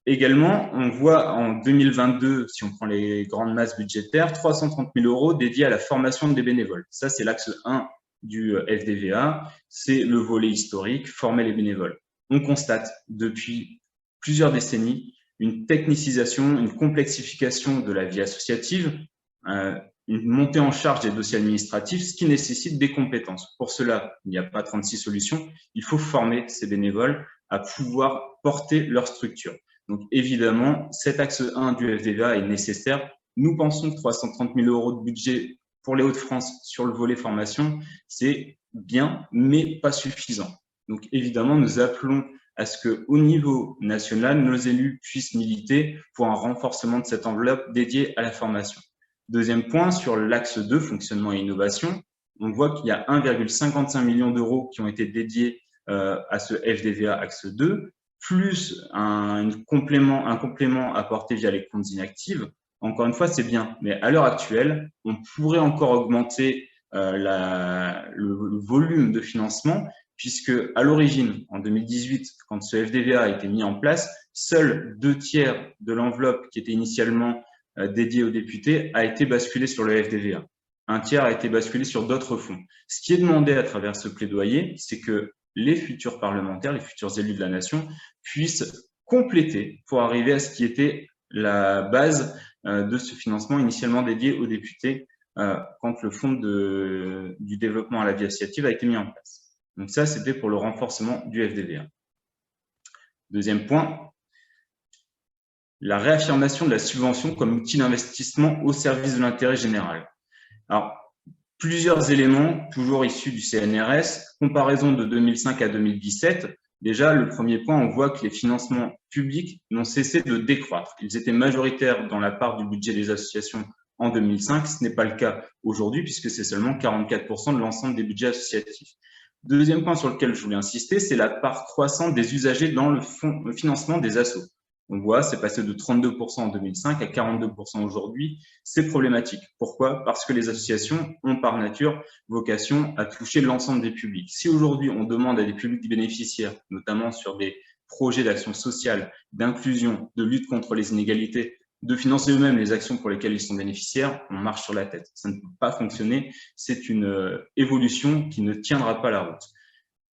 Également, on voit en 2022, si on prend les grandes masses budgétaires, 330 000 € dédiés à la formation des bénévoles. Ça, c'est l'axe 1 du FDVA, c'est le volet historique, former les bénévoles. On constate depuis plusieurs décennies une technicisation, une complexification de la vie associative, une montée en charge des dossiers administratifs, ce qui nécessite des compétences. Pour cela, il n'y a pas 36 solutions. Il faut former ces bénévoles à pouvoir porter leur structure. Donc, évidemment, cet axe 1 du FDVA est nécessaire. Nous pensons que 330 000 € de budget pour les Hauts-de-France sur le volet formation, c'est bien, mais pas suffisant. Donc, évidemment, nous appelons à ce qu'au niveau national, nos élus puissent militer pour un renforcement de cette enveloppe dédiée à la formation. Deuxième point, sur l'axe 2, fonctionnement et innovation, on voit qu'il y a 1,55 million d'euros qui ont été dédiés à ce FDVA axe 2, plus un complément apporté via les comptes inactifs. Encore une fois, c'est bien, mais à l'heure actuelle, on pourrait encore augmenter le volume de financement, puisque à l'origine, en 2018, quand ce FDVA a été mis en place, seuls 2/3 de l'enveloppe qui était initialement dédiée aux députés a été basculée sur le FDVA. 1/3 a été basculé sur d'autres fonds. Ce qui est demandé à travers ce plaidoyer, c'est que les futurs parlementaires, les futurs élus de la nation puissent compléter pour arriver à ce qui était la base de ce financement initialement dédié aux députés quand le fonds du développement à la vie associative a été mis en place. Donc ça, c'était pour le renforcement du FDVA. Deuxième point, la réaffirmation de la subvention comme outil d'investissement au service de l'intérêt général. Alors, plusieurs éléments, toujours issus du CNRS, comparaison de 2005 à 2017. Déjà, le premier point, on voit que les financements publics n'ont cessé de décroître. Ils étaient majoritaires dans la part du budget des associations en 2005. Ce n'est pas le cas aujourd'hui puisque c'est seulement 44% de l'ensemble des budgets associatifs. Deuxième point sur lequel je voulais insister, c'est la part croissante des usagers dans le financement des assos. On voit, c'est passé de 32% en 2005 à 42% aujourd'hui. C'est problématique. Pourquoi? Parce que les associations ont par nature vocation à toucher l'ensemble des publics. Si aujourd'hui on demande à des publics bénéficiaires, notamment sur des projets d'action sociale, d'inclusion, de lutte contre les inégalités, de financer eux-mêmes les actions pour lesquelles ils sont bénéficiaires, on marche sur la tête. Ça ne peut pas fonctionner. C'est une évolution qui ne tiendra pas la route.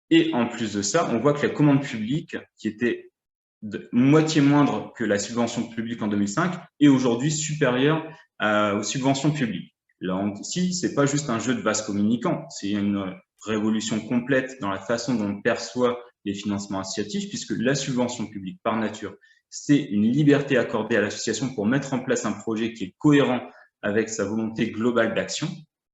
Et en plus de ça, on voit que la commande publique, qui était de moitié moindre que la subvention publique en 2005, est aujourd'hui supérieure aux subventions publiques. Là aussi, c'est pas juste un jeu de vase communicant, c'est une révolution complète dans la façon dont on perçoit les financements associatifs, puisque la subvention publique, par nature, c'est une liberté accordée à l'association pour mettre en place un projet qui est cohérent avec sa volonté globale d'action.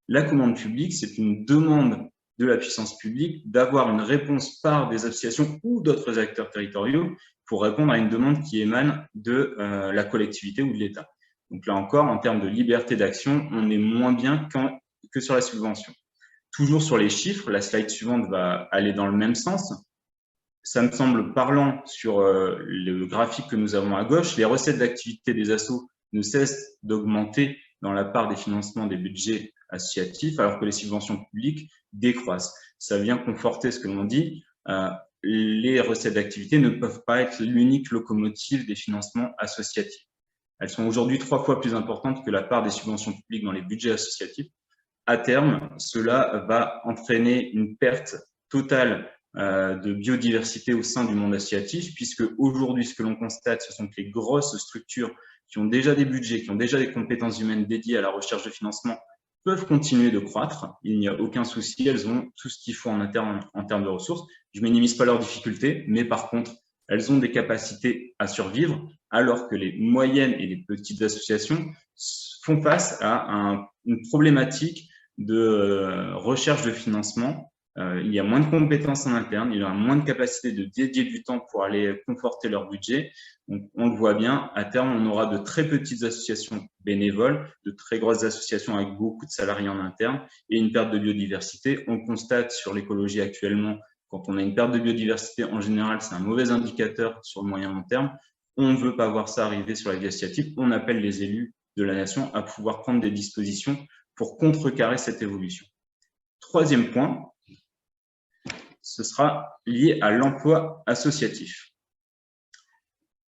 La commande publique, c'est une demande de la puissance publique d'avoir une réponse par des associations ou d'autres acteurs territoriaux pour répondre à une demande qui émane de la collectivité ou de l'État. Donc là encore, en termes de liberté d'action, on est moins bien que sur la subvention. Toujours sur les chiffres, la slide suivante va aller dans le même sens. Ça me semble parlant sur le graphique que nous avons à gauche. Les recettes d'activité des assos ne cessent d'augmenter dans la part des financements des budgets associatifs, alors que les subventions publiques décroissent. Ça vient conforter ce que l'on dit. les recettes d'activité ne peuvent pas être l'unique locomotive des financements associatifs. Elles sont aujourd'hui 3 fois plus importantes que la part des subventions publiques dans les budgets associatifs. À terme, cela va entraîner une perte totale de biodiversité au sein du monde associatif, puisque aujourd'hui, ce que l'on constate, ce sont que les grosses structures qui ont déjà des budgets, qui ont déjà des compétences humaines dédiées à la recherche de financement, peuvent continuer de croître. Il n'y a aucun souci, elles ont tout ce qu'il faut en interne en termes de ressources. Je ne minimise pas leurs difficultés, mais par contre, elles ont des capacités à survivre, alors que les moyennes et les petites associations font face à une problématique de recherche de financement. Il y a moins de compétences en interne, il y a moins de capacité de dédier du temps pour aller conforter leur budget. Donc, on le voit bien, à terme, on aura de très petites associations bénévoles, de très grosses associations avec beaucoup de salariés en interne et une perte de biodiversité. On constate sur l'écologie actuellement, quand on a une perte de biodiversité, en général, c'est un mauvais indicateur sur le moyen long terme. On ne veut pas voir ça arriver sur la vie associative. On appelle les élus de la nation à pouvoir prendre des dispositions pour contrecarrer cette évolution. Troisième point, ce sera lié à l'emploi associatif.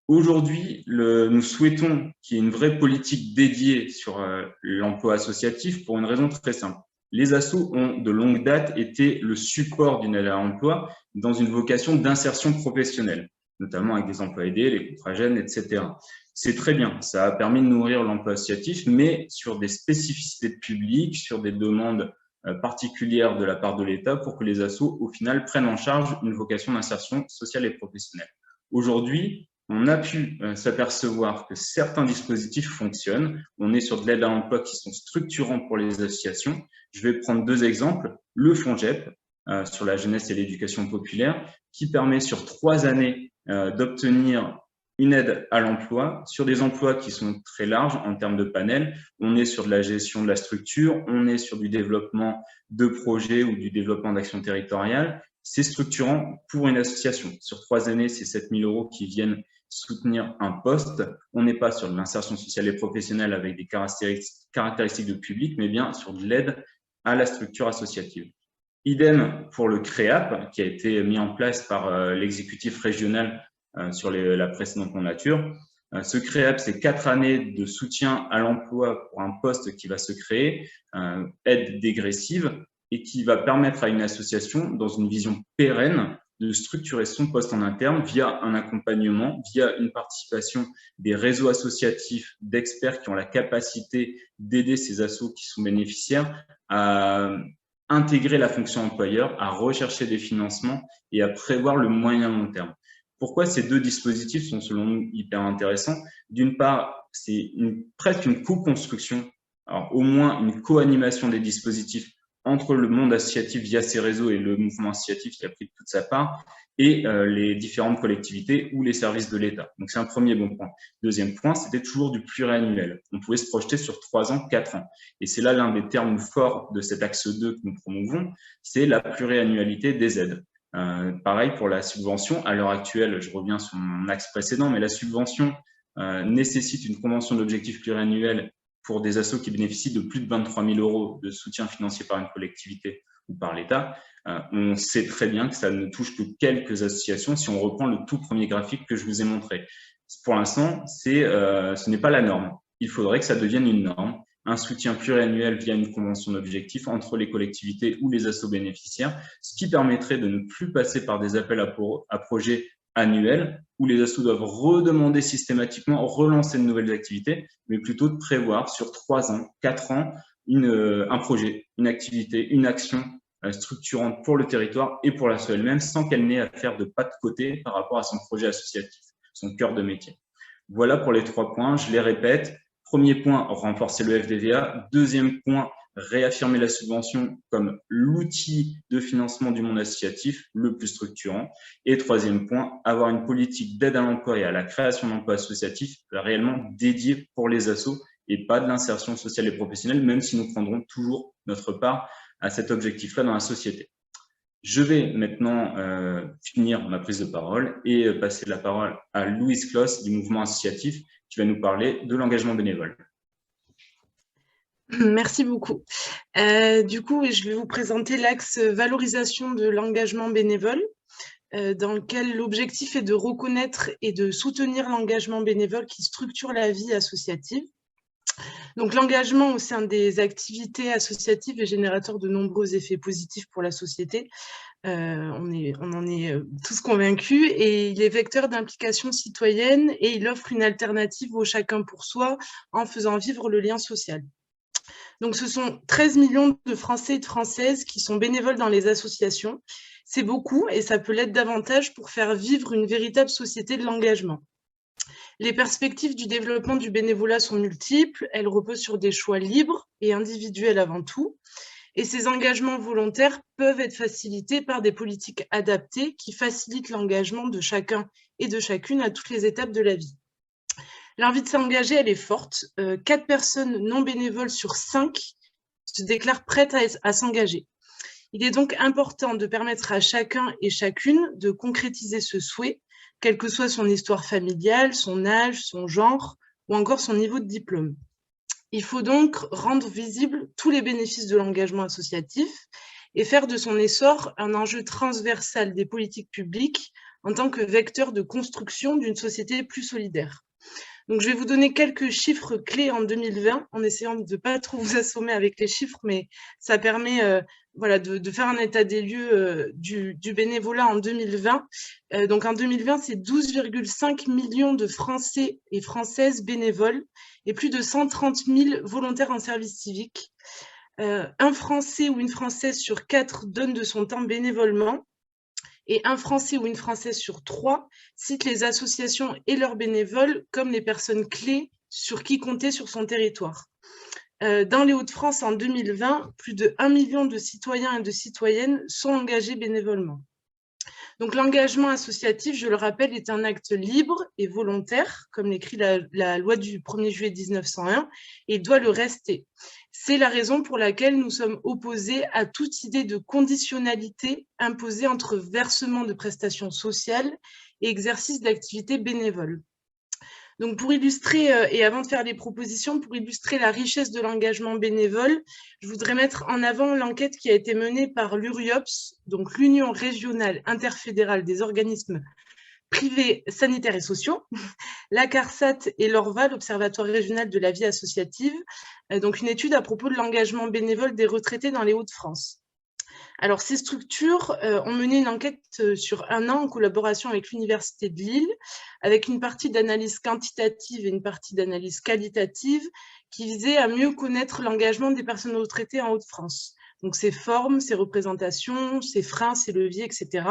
Aujourd'hui, nous souhaitons qu'il y ait une vraie politique dédiée sur l'emploi associatif pour une raison très simple. Les assos ont de longue date été le support d'une aide à l'emploi dans une vocation d'insertion professionnelle, notamment avec des emplois aidés, les contrats jeunes, etc. C'est très bien, ça a permis de nourrir l'emploi associatif, mais sur des spécificités publiques, sur des demandes particulières de la part de l'État pour que les assos, au final, prennent en charge une vocation d'insertion sociale et professionnelle. Aujourd'hui, on a pu s'apercevoir que certains dispositifs fonctionnent. On est sur de l'aide à l'emploi qui sont structurants pour les associations. Je vais prendre 2 exemples. Le FONJEP, sur la jeunesse et l'éducation populaire, qui permet sur 3 années d'obtenir une aide à l'emploi sur des emplois qui sont très larges en termes de panel. On est sur de la gestion de la structure, on est sur du développement de projets ou du développement d'actions territoriales. C'est structurant pour une association. Sur 3 années, c'est 7 000 € qui viennent soutenir un poste. On n'est pas sur de l'insertion sociale et professionnelle avec des caractéristiques de public, mais bien sur de l'aide à la structure associative. Idem pour le CREAP, qui a été mis en place par l'exécutif régional sur la précédente mandature. Ce CREAP, c'est 4 années de soutien à l'emploi pour un poste qui va se créer, aide dégressive, et qui va permettre à une association, dans une vision pérenne, de structurer son poste en interne via un accompagnement, via une participation des réseaux associatifs d'experts qui ont la capacité d'aider ces assos qui sont bénéficiaires à intégrer la fonction employeur, à rechercher des financements et à prévoir le moyen long terme. Pourquoi ces 2 dispositifs sont selon nous hyper intéressants? D'une part, c'est presque une co-construction, alors au moins une co-animation des dispositifs entre le monde associatif via ces réseaux et le mouvement associatif qui a pris toute sa part, et les différentes collectivités ou les services de l'État. Donc, c'est un premier bon point. Deuxième point, c'était toujours du pluriannuel. On pouvait se projeter sur 3 ans, 4 ans. Et c'est là l'un des termes forts de cet axe 2 que nous promouvons, c'est la pluriannualité des aides. Pareil pour la subvention. À l'heure actuelle, je reviens sur mon axe précédent, mais la subvention nécessite une convention d'objectifs pluriannuels pour des assos qui bénéficient de plus de 23 000 € de soutien financier par une collectivité ou par l'État. On sait très bien que ça ne touche que quelques associations si on reprend le tout premier graphique que je vous ai montré. Pour l'instant, ce n'est pas la norme. Il faudrait que ça devienne une norme, un soutien pluriannuel via une convention d'objectifs entre les collectivités ou les assos bénéficiaires, ce qui permettrait de ne plus passer par des appels à projets annuels où les assos doivent redemander systématiquement, relancer de nouvelles activités, mais plutôt de prévoir sur 3 ans, 4 ans, un projet, une activité, une action structurante pour le territoire et pour l'asso elle-même sans qu'elle n'ait à faire de pas de côté par rapport à son projet associatif, son cœur de métier. Voilà pour les 3 points, je les répète. Premier point, renforcer le FDVA. Deuxième point, réaffirmer la subvention comme l'outil de financement du monde associatif le plus structurant. Et troisième point, avoir une politique d'aide à l'emploi et à la création d'emplois associatifs réellement dédiée pour les assos et pas de l'insertion sociale et professionnelle, même si nous prendrons toujours notre part à cet objectif-là dans la société. Je vais maintenant finir ma prise de parole et passer la parole à Louise Closs du mouvement associatif qui va nous parler de l'engagement bénévole. Merci beaucoup. Du coup, je vais vous présenter l'axe valorisation de l'engagement bénévole. dans lequel l'objectif est de reconnaître et de soutenir l'engagement bénévole qui structure la vie associative. Donc l'engagement au sein des activités associatives est générateur de nombreux effets positifs pour la société. On en est tous convaincus, et il est vecteur d'implication citoyenne et il offre une alternative au chacun pour soi en faisant vivre le lien social. Donc ce sont 13 millions de Français et de Françaises qui sont bénévoles dans les associations. C'est beaucoup et ça peut l'être davantage pour faire vivre une véritable société de l'engagement. Les perspectives du développement du bénévolat sont multiples, elles reposent sur des choix libres et individuels avant tout. Et ces engagements volontaires peuvent être facilités par des politiques adaptées qui facilitent l'engagement de chacun et de chacune à toutes les étapes de la vie. L'envie de s'engager, elle est forte. 4 personnes non bénévoles sur 5 se déclarent prêtes à s'engager. Il est donc important de permettre à chacun et chacune de concrétiser ce souhait, quelle que soit son histoire familiale, son âge, son genre ou encore son niveau de diplôme. Il faut donc rendre visibles tous les bénéfices de l'engagement associatif et faire de son essor un enjeu transversal des politiques publiques en tant que vecteur de construction d'une société plus solidaire. Donc, je vais vous donner quelques chiffres clés en 2020, en essayant de ne pas trop vous assommer avec les chiffres, mais ça permet de faire un état des lieux du bénévolat en 2020. Donc, en 2020, c'est 12,5 millions de Français et Françaises bénévoles et plus de 130 000 volontaires en service civique. Un Français ou une Française sur 4 donne de son temps bénévolement. Et un Français ou une Française sur 3 cite les associations et leurs bénévoles comme les personnes clés sur qui compter sur son territoire. Dans les Hauts-de-France, en 2020, plus de 1 million de citoyens et de citoyennes sont engagés bénévolement. Donc l'engagement associatif, je le rappelle, est un acte libre et volontaire, comme l'écrit la loi du 1er juillet 1901, et il doit le rester. C'est la raison pour laquelle nous sommes opposés à toute idée de conditionnalité imposée entre versement de prestations sociales et exercice d'activités bénévoles. Donc pour illustrer, et avant de faire les propositions, pour illustrer la richesse de l'engagement bénévole, je voudrais mettre en avant l'enquête qui a été menée par l'URIOPS, donc l'Union régionale interfédérale des organismes privés sanitaires et sociaux, la CARSAT et l'ORVA, l'Observatoire régional de la vie associative, donc une étude à propos de l'engagement bénévole des retraités dans les Hauts-de-France. Alors, ces structures ont mené une enquête sur 1 an en collaboration avec l'Université de Lille, avec une partie d'analyse quantitative et une partie d'analyse qualitative qui visait à mieux connaître l'engagement des personnes retraitées en Hauts-de-France. Donc, ses formes, ses représentations, ses freins, ses leviers, etc.,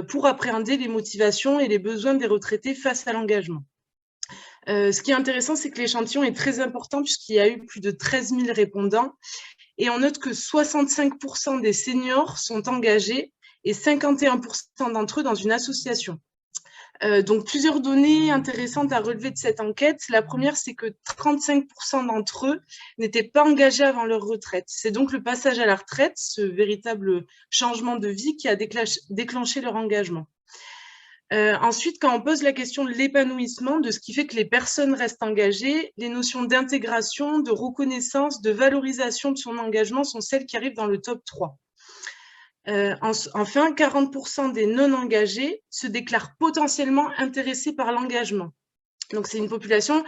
pour appréhender les motivations et les besoins des retraités face à l'engagement. Ce qui est intéressant, c'est que l'échantillon est très important puisqu'il y a eu plus de 13 000 répondants. Et on note que 65% des seniors sont engagés et 51% d'entre eux dans une association. Donc, plusieurs données intéressantes à relever de cette enquête. La première, c'est que 35% d'entre eux n'étaient pas engagés avant leur retraite. C'est donc le passage à la retraite, ce véritable changement de vie qui a déclenché leur engagement. Ensuite, quand on pose la question de l'épanouissement, de ce qui fait que les personnes restent engagées, les notions d'intégration, de reconnaissance, de valorisation de son engagement sont celles qui arrivent dans le top 3. Enfin, 40% des non-engagés se déclarent potentiellement intéressés par l'engagement. Donc, c'est une population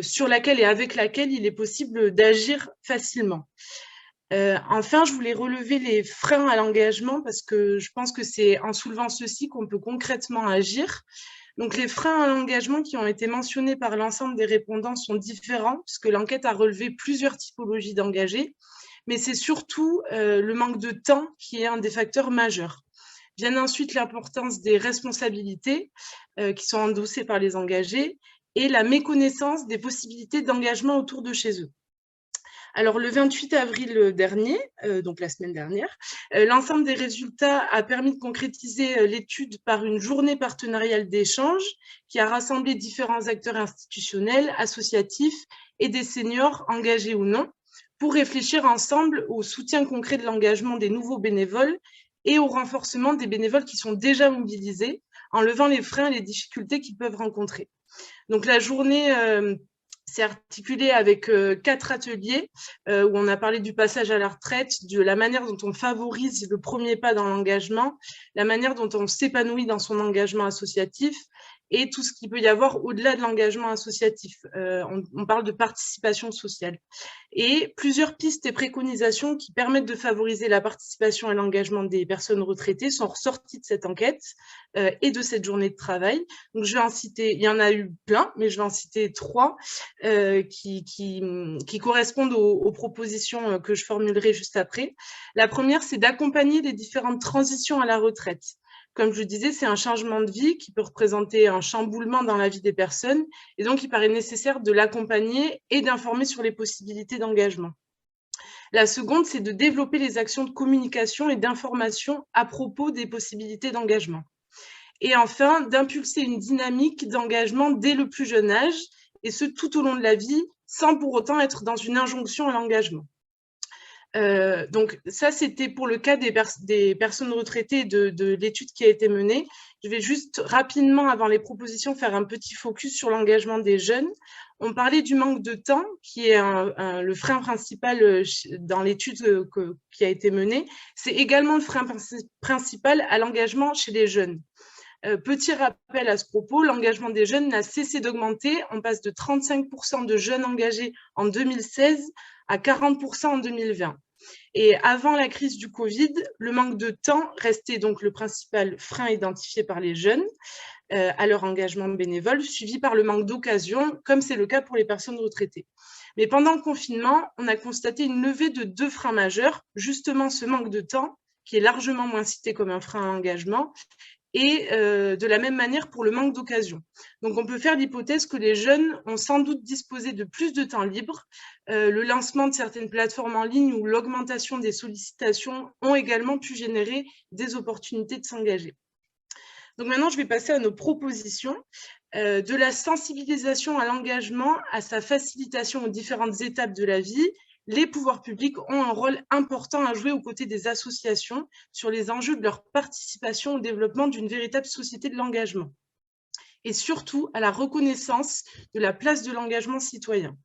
sur laquelle et avec laquelle il est possible d'agir facilement. Enfin, je voulais relever les freins à l'engagement parce que je pense que c'est en soulevant ceci qu'on peut concrètement agir. Donc, les freins à l'engagement qui ont été mentionnés par l'ensemble des répondants sont différents puisque l'enquête a relevé plusieurs typologies d'engagés, mais c'est surtout le manque de temps qui est un des facteurs majeurs. Viennent ensuite l'importance des responsabilités qui sont endossées par les engagés et la méconnaissance des possibilités d'engagement autour de chez eux. Alors, le 28 avril dernier, donc la semaine dernière, l'ensemble des résultats a permis de concrétiser l'étude par une journée partenariale d'échange qui a rassemblé différents acteurs institutionnels, associatifs et des seniors engagés ou non pour réfléchir ensemble au soutien concret de l'engagement des nouveaux bénévoles et au renforcement des bénévoles qui sont déjà mobilisés en levant les freins et les difficultés qu'ils peuvent rencontrer. Donc, la journée C'est articulé avec 4 ateliers où on a parlé du passage à la retraite, de la manière dont on favorise le premier pas dans l'engagement, la manière dont on s'épanouit dans son engagement associatif et tout ce qu'il peut y avoir au-delà de l'engagement associatif. On parle de participation sociale. Et plusieurs pistes et préconisations qui permettent de favoriser la participation et l'engagement des personnes retraitées sont ressorties de cette enquête et de cette journée de travail. Donc, je vais en citer, il y en a eu plein, mais je vais en citer 3 qui correspondent aux propositions que je formulerai juste après. La première, c'est d'accompagner les différentes transitions à la retraite. Comme je disais, c'est un changement de vie qui peut représenter un chamboulement dans la vie des personnes et donc il paraît nécessaire de l'accompagner et d'informer sur les possibilités d'engagement. La seconde, c'est de développer les actions de communication et d'information à propos des possibilités d'engagement. Et enfin, d'impulser une dynamique d'engagement dès le plus jeune âge, et ce tout au long de la vie, sans pour autant être dans une injonction à l'engagement. Donc ça, c'était pour le cas des personnes retraitées de l'étude qui a été menée. Je vais juste rapidement, avant les propositions, faire un petit focus sur l'engagement des jeunes. On parlait du manque de temps, qui est le frein principal dans l'étude qui a été menée. C'est également le frein principal à l'engagement chez les jeunes. Petit rappel à ce propos, l'engagement des jeunes n'a cessé d'augmenter. On passe de 35% de jeunes engagés en 2016 à 40% en 2020. Et avant la crise du Covid, le manque de temps restait donc le principal frein identifié par les jeunes à leur engagement bénévole, suivi par le manque d'occasion, comme c'est le cas pour les personnes retraitées. Mais pendant le confinement, on a constaté une levée de 2 freins majeurs, justement ce manque de temps, qui est largement moins cité comme un frein à l'engagement, et de la même manière pour le manque d'occasion. Donc on peut faire l'hypothèse que les jeunes ont sans doute disposé de plus de temps libre. Le lancement de certaines plateformes en ligne ou l'augmentation des sollicitations ont également pu générer des opportunités de s'engager. Donc maintenant, je vais passer à nos propositions. De la sensibilisation à l'engagement, à sa facilitation aux différentes étapes de la vie, les pouvoirs publics ont un rôle important à jouer aux côtés des associations sur les enjeux de leur participation au développement d'une véritable société de l'engagement et surtout à la reconnaissance de la place de l'engagement citoyen.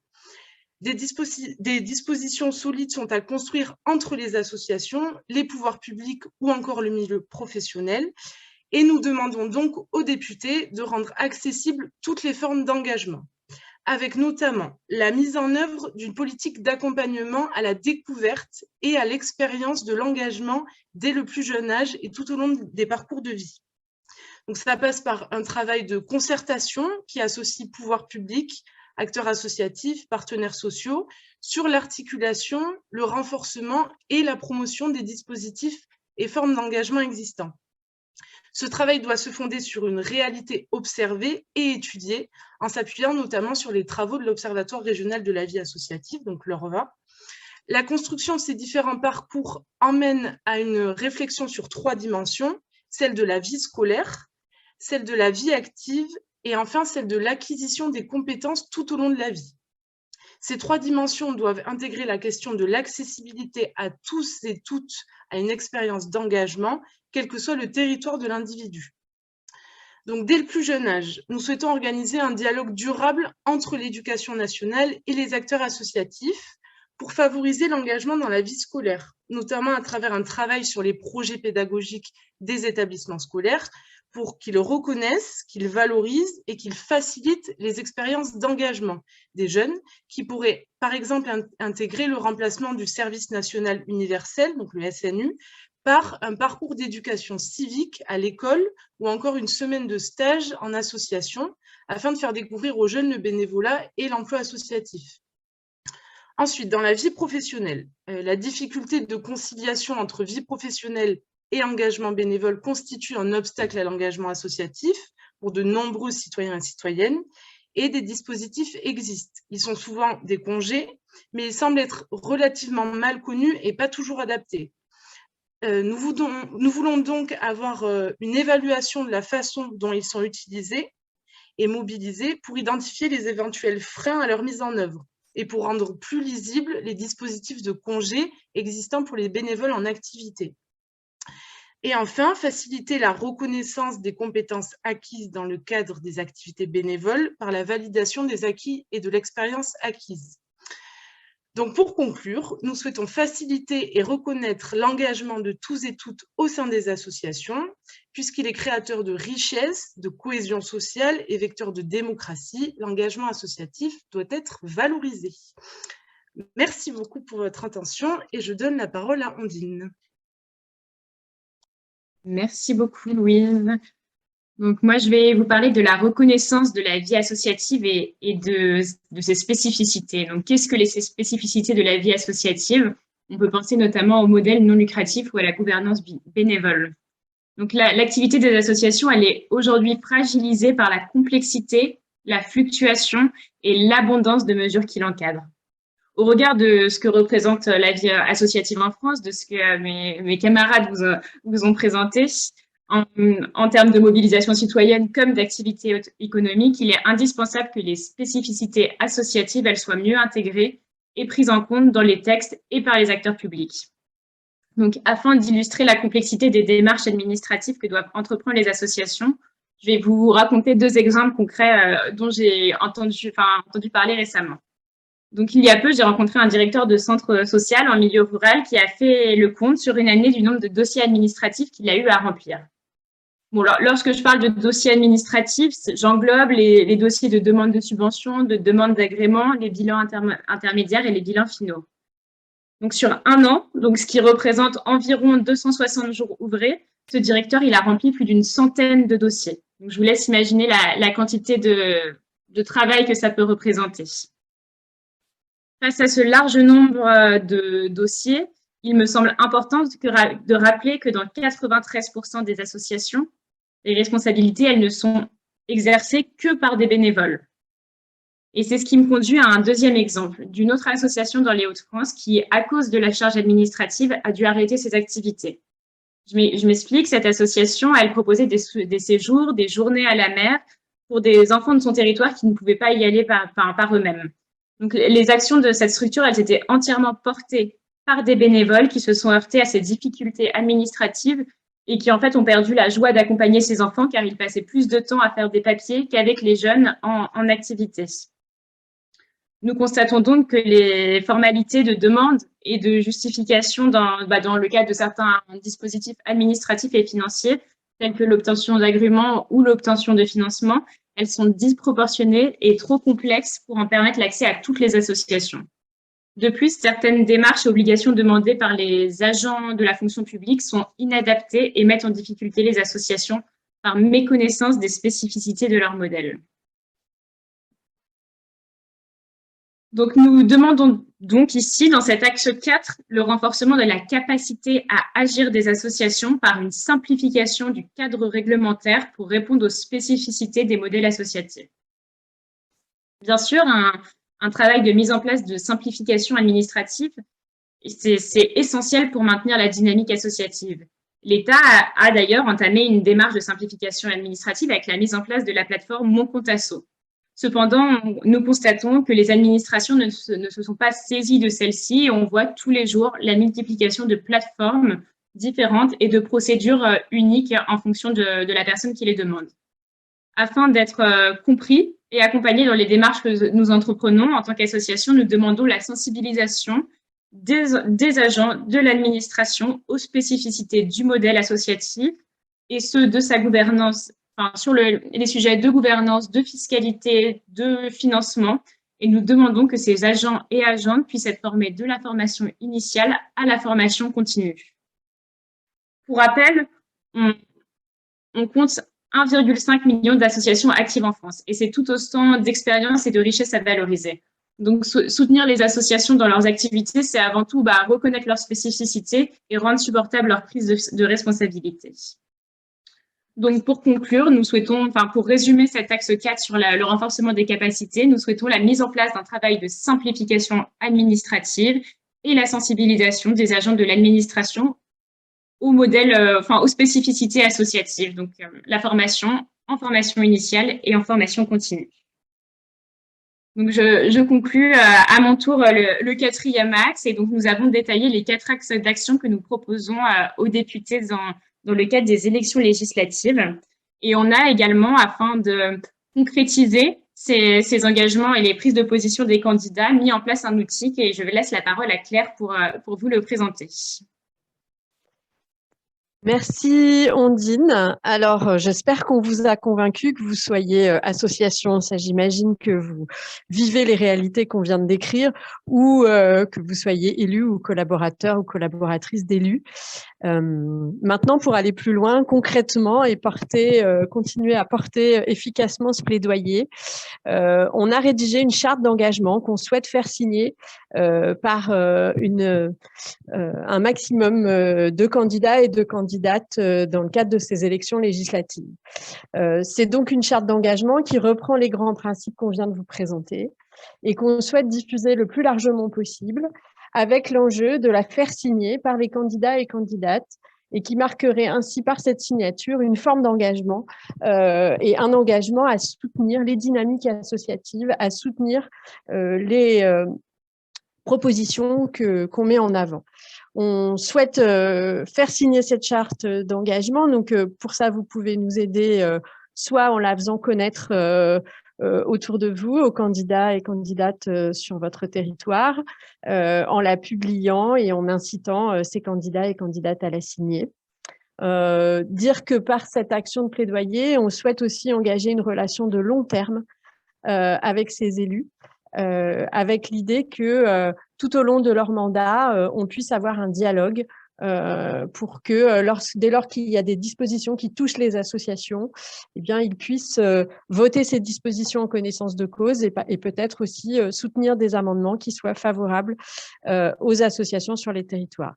Des dispositions solides sont à construire entre les associations, les pouvoirs publics ou encore le milieu professionnel. Et nous demandons donc aux députés de rendre accessibles toutes les formes d'engagement, avec notamment la mise en œuvre d'une politique d'accompagnement à la découverte et à l'expérience de l'engagement dès le plus jeune âge et tout au long des parcours de vie. Donc ça passe par un travail de concertation qui associe pouvoir public, acteurs associatifs, partenaires sociaux, sur l'articulation, le renforcement et la promotion des dispositifs et formes d'engagement existants. Ce travail doit se fonder sur une réalité observée et étudiée, en s'appuyant notamment sur les travaux de l'Observatoire régional de la vie associative, donc l'ORVA. La construction de ces différents parcours emmène à une réflexion sur 3 dimensions, celle de la vie scolaire, celle de la vie active et enfin celle de l'acquisition des compétences tout au long de la vie. Ces 3 dimensions doivent intégrer la question de l'accessibilité à tous et toutes à une expérience d'engagement, quel que soit le territoire de l'individu. Donc, dès le plus jeune âge, nous souhaitons organiser un dialogue durable entre l'éducation nationale et les acteurs associatifs pour favoriser l'engagement dans la vie scolaire, notamment à travers un travail sur les projets pédagogiques des établissements scolaires, pour qu'ils reconnaissent, qu'ils valorisent et qu'ils facilitent les expériences d'engagement des jeunes qui pourraient, par exemple, intégrer le remplacement du service national universel, donc le SNU, par un parcours d'éducation civique à l'école ou encore une semaine de stage en association afin de faire découvrir aux jeunes le bénévolat et l'emploi associatif. Ensuite, dans la vie professionnelle, la difficulté de conciliation entre vie professionnelle et engagement bénévole constitue un obstacle à l'engagement associatif pour de nombreux citoyens et citoyennes, et des dispositifs existent. Ils sont souvent des congés, mais ils semblent être relativement mal connus et pas toujours adaptés. Nous voulons donc avoir une évaluation de la façon dont ils sont utilisés et mobilisés pour identifier les éventuels freins à leur mise en œuvre et pour rendre plus lisibles les dispositifs de congés existants pour les bénévoles en activité. Et enfin, faciliter la reconnaissance des compétences acquises dans le cadre des activités bénévoles par la validation des acquis et de l'expérience acquise. Donc, pour conclure, nous souhaitons faciliter et reconnaître l'engagement de tous et toutes au sein des associations, puisqu'il est créateur de richesse, de cohésion sociale et vecteur de démocratie. L'engagement associatif doit être valorisé. Merci beaucoup pour votre attention et je donne la parole à Ondine. Merci beaucoup, Louise. Donc, moi, je vais vous parler de la reconnaissance de la vie associative et de ses spécificités. Donc, qu'est-ce que ces spécificités de la vie associative? On peut penser notamment au modèle non lucratif ou à la gouvernance bénévole. Donc, l'activité des associations, elle est aujourd'hui fragilisée par la complexité, la fluctuation et l'abondance de mesures qui l'encadrent. Au regard de ce que représente la vie associative en France, de ce que mes camarades vous ont présenté, en termes de mobilisation citoyenne comme d'activité économique, il est indispensable que les spécificités associatives elles soient mieux intégrées et prises en compte dans les textes et par les acteurs publics. Donc, afin d'illustrer la complexité des démarches administratives que doivent entreprendre les associations, je vais vous raconter 2 exemples concrets dont j'ai entendu parler récemment. Donc, il y a peu, j'ai rencontré un directeur de centre social en milieu rural qui a fait le compte sur une année du nombre de dossiers administratifs qu'il a eu à remplir. Bon, lorsque je parle de dossiers administratifs, j'englobe les dossiers de demande de subvention, de demande d'agrément, les bilans intermédiaires et les bilans finaux. Donc, sur un an, donc ce qui représente environ 260 jours ouvrés, ce directeur, il a rempli plus d'une centaine de dossiers. Donc, je vous laisse imaginer la quantité de travail que ça peut représenter. Face à ce large nombre de dossiers, il me semble important de rappeler que dans 93% des associations, les responsabilités, elles ne sont exercées que par des bénévoles. Et c'est ce qui me conduit à un deuxième exemple d'une autre association dans les Hauts-de-France qui, à cause de la charge administrative, a dû arrêter ses activités. Je m'explique, cette association, elle proposait des séjours, des journées à la mer pour des enfants de son territoire qui ne pouvaient pas y aller par eux-mêmes. Donc, les actions de cette structure, elles étaient entièrement portées par des bénévoles qui se sont heurtés à ces difficultés administratives et qui, en fait, ont perdu la joie d'accompagner ces enfants car ils passaient plus de temps à faire des papiers qu'avec les jeunes en activité. Nous constatons donc que les formalités de demande et de justification dans le cadre de certains dispositifs administratifs et financiers, tels que l'obtention d'agréments ou l'obtention de financement, elles sont disproportionnées et trop complexes pour en permettre l'accès à toutes les associations. De plus, certaines démarches et obligations demandées par les agents de la fonction publique sont inadaptées et mettent en difficulté les associations par méconnaissance des spécificités de leur modèle. Donc, nous demandons donc ici, dans cet axe 4, le renforcement de la capacité à agir des associations par une simplification du cadre réglementaire pour répondre aux spécificités des modèles associatifs. Bien sûr, un travail de mise en place de simplification administrative, c'est essentiel pour maintenir la dynamique associative. L'État a d'ailleurs entamé une démarche de simplification administrative avec la mise en place de la plateforme Mon Compte Asso. Cependant, nous constatons que les administrations ne se sont pas saisies de celle-ci et on voit tous les jours la multiplication de plateformes différentes et de procédures uniques en fonction de la personne qui les demande. Afin d'être compris et accompagnés dans les démarches que nous entreprenons en tant qu'association, nous demandons la sensibilisation des agents de l'administration aux spécificités du modèle associatif et ceux de sa gouvernance, sur les sujets de gouvernance, de fiscalité, de financement, et nous demandons que ces agents et agentes puissent être formés de la formation initiale à la formation continue. Pour rappel, on compte 1,5 million d'associations actives en France, et c'est tout autant d'expérience et de richesse à valoriser. Donc, soutenir les associations dans leurs activités, c'est avant tout reconnaître leurs spécificités et rendre supportable leur prise de responsabilité. Donc, pour conclure, nous souhaitons, pour résumer cet axe 4 sur le renforcement des capacités, nous souhaitons la mise en place d'un travail de simplification administrative et la sensibilisation des agents de l'administration au modèle, aux spécificités associatives, donc la formation en formation initiale et en formation continue. Donc, je conclus à mon tour le 4e axe, et donc nous avons détaillé les 4 axes d'action que nous proposons aux députés dans le cadre des élections législatives. Et on a également, afin de concrétiser ces engagements et les prises de position des candidats, mis en place un outil et je laisse la parole à Claire pour vous le présenter. Merci Ondine. Alors, j'espère qu'on vous a convaincu que vous soyez association. Ça, j'imagine que vous vivez les réalités qu'on vient de décrire ou que vous soyez élu ou collaborateur ou collaboratrice d'élus. Maintenant, pour aller plus loin, concrètement et continuer à porter efficacement ce plaidoyer, on a rédigé une charte d'engagement qu'on souhaite faire signer par un maximum de candidats et de candidates dans le cadre de ces élections législatives. C'est donc une charte d'engagement qui reprend les grands principes qu'on vient de vous présenter et qu'on souhaite diffuser le plus largement possible avec l'enjeu de la faire signer par les candidats et candidates et qui marquerait ainsi par cette signature une forme d'engagement et un engagement à soutenir les dynamiques associatives, à soutenir les propositions qu'on met en avant. On souhaite faire signer cette charte d'engagement. Donc, pour ça, vous pouvez nous aider soit en la faisant connaître autour de vous, aux candidats et candidates sur votre territoire, en la publiant et en incitant ces candidats et candidates à la signer. Dire que par cette action de plaidoyer, on souhaite aussi engager une relation de long terme avec ces élus, avec l'idée que tout au long de leur mandat, on puisse avoir un dialogue pour que dès lors qu'il y a des dispositions qui touchent les associations, eh bien, ils puissent voter ces dispositions en connaissance de cause et peut-être aussi soutenir des amendements qui soient favorables aux associations sur les territoires.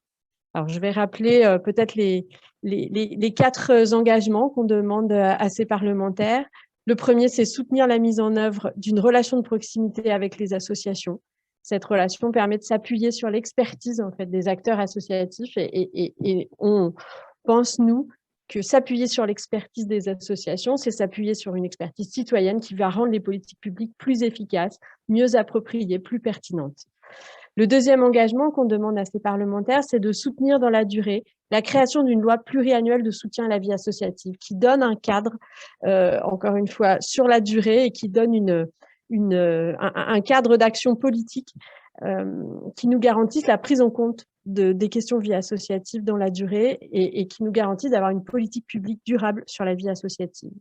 Alors, je vais rappeler peut-être les 4 engagements qu'on demande à ces parlementaires. Le premier, c'est soutenir la mise en œuvre d'une relation de proximité avec les associations. Cette relation permet de s'appuyer sur l'expertise en fait, des acteurs associatifs et on pense, nous, que s'appuyer sur l'expertise des associations, c'est s'appuyer sur une expertise citoyenne qui va rendre les politiques publiques plus efficaces, mieux appropriées, plus pertinentes. Le deuxième engagement qu'on demande à ces parlementaires, c'est de soutenir dans la durée la création d'une loi pluriannuelle de soutien à la vie associative qui donne un cadre, encore une fois, sur la durée et qui donne un cadre d'action politique qui nous garantisse la prise en compte des questions vie associative dans la durée et qui nous garantisse d'avoir une politique publique durable sur la vie associative.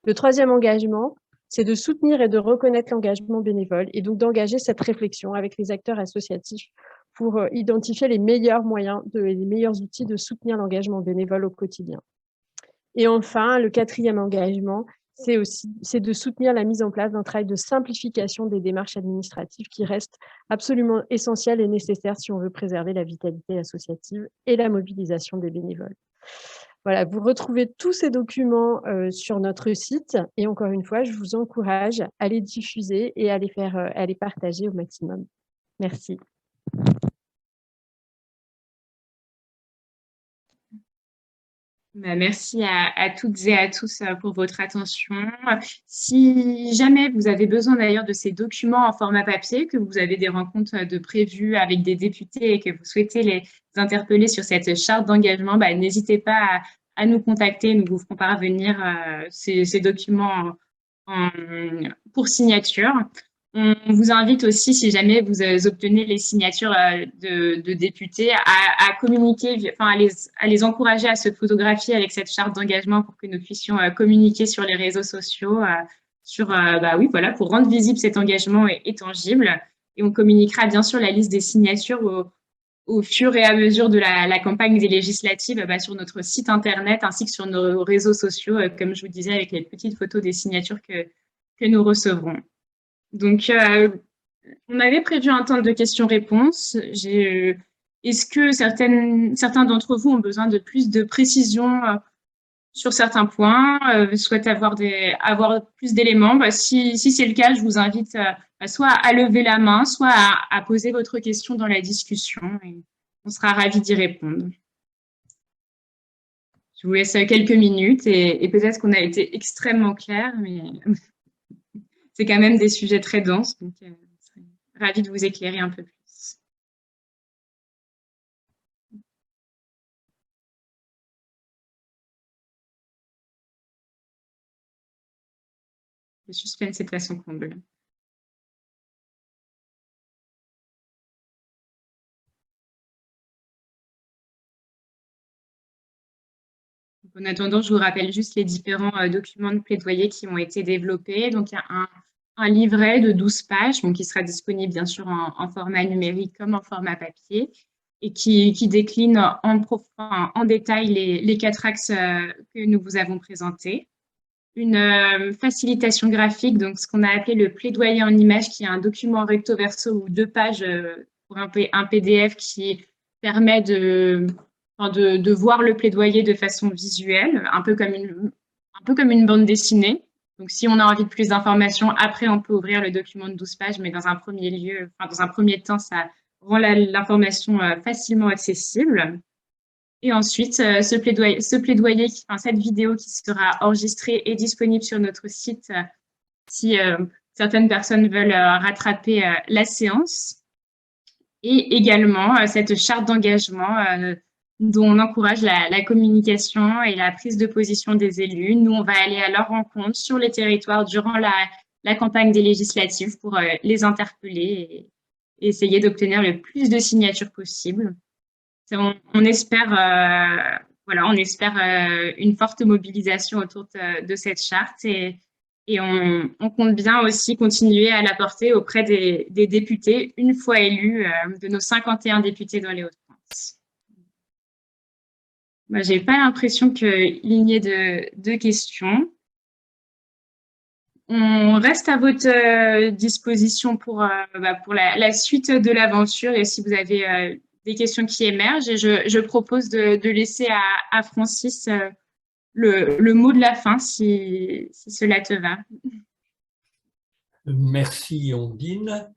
Le troisième engagement, c'est de soutenir et de reconnaître l'engagement bénévole et donc d'engager cette réflexion avec les acteurs associatifs pour identifier les meilleurs moyens, les meilleurs outils de soutenir l'engagement bénévole au quotidien. Et enfin, le quatrième engagement, c'est de soutenir la mise en place d'un travail de simplification des démarches administratives qui reste absolument essentiel et nécessaire si on veut préserver la vitalité associative et la mobilisation des bénévoles. Voilà, vous retrouvez tous ces documents sur notre site et encore une fois, je vous encourage à les diffuser et à les partager au maximum. Merci. Merci à toutes et à tous pour votre attention. Si jamais vous avez besoin d'ailleurs de ces documents en format papier, que vous avez des rencontres de prévues avec des députés et que vous souhaitez les interpeller sur cette charte d'engagement, n'hésitez pas à nous contacter. Nous vous ferons parvenir ces documents pour signature. On vous invite aussi, si jamais vous obtenez les signatures de députés, à communiquer, enfin à les encourager à se photographier avec cette charte d'engagement pour que nous puissions communiquer sur les réseaux sociaux, pour rendre visible cet engagement est tangible. Et on communiquera bien sûr la liste des signatures au fur et à mesure de la campagne des législatives sur notre site internet ainsi que sur nos réseaux sociaux, comme je vous disais, avec les petites photos des signatures que nous recevrons. Donc, on avait prévu un temps de questions-réponses. Est-ce que certains d'entre vous ont besoin de plus de précisions sur certains points, souhaitent avoir plus d'éléments? Si c'est le cas, je vous invite soit à lever la main, soit à poser votre question dans la discussion et on sera ravis d'y répondre. Je vous laisse quelques minutes et peut-être qu'on a été extrêmement clair, mais c'est quand même des sujets très denses, donc je serais ravie de vous éclairer un peu plus. Le suspense est à son comble. En attendant, je vous rappelle juste les différents documents de plaidoyer qui ont été développés. Donc, il y a un livret de 12 pages qui sera disponible bien sûr en format numérique comme en format papier et qui décline en détail les 4 axes que nous vous avons présentés. Une facilitation graphique, donc ce qu'on a appelé le plaidoyer en image, qui est un document recto verso ou 2 pages pour un PDF qui permet de voir le plaidoyer de façon visuelle, un peu comme une bande dessinée. Donc, si on a envie de plus d'informations, après, on peut ouvrir le document de 12 pages, mais dans un premier temps, ça rend l'information facilement accessible. Et ensuite, cette vidéo qui sera enregistrée et disponible sur notre site si certaines personnes veulent rattraper la séance. Et également, cette charte d'engagement dont on encourage la communication et la prise de position des élus. Nous, on va aller à leur rencontre sur les territoires durant la campagne des législatives pour les interpeller et essayer d'obtenir le plus de signatures possible. On espère une forte mobilisation autour de cette charte et on compte bien aussi continuer à la porter auprès des députés une fois élus, de nos 51 députés dans les Hauts-de-France. Moi, je n'ai pas l'impression qu'il y ait de questions. On reste à votre disposition pour la suite de l'aventure et si vous avez des questions qui émergent. Et je propose de laisser à Francis le mot de la fin, si cela te va. Merci Ondine.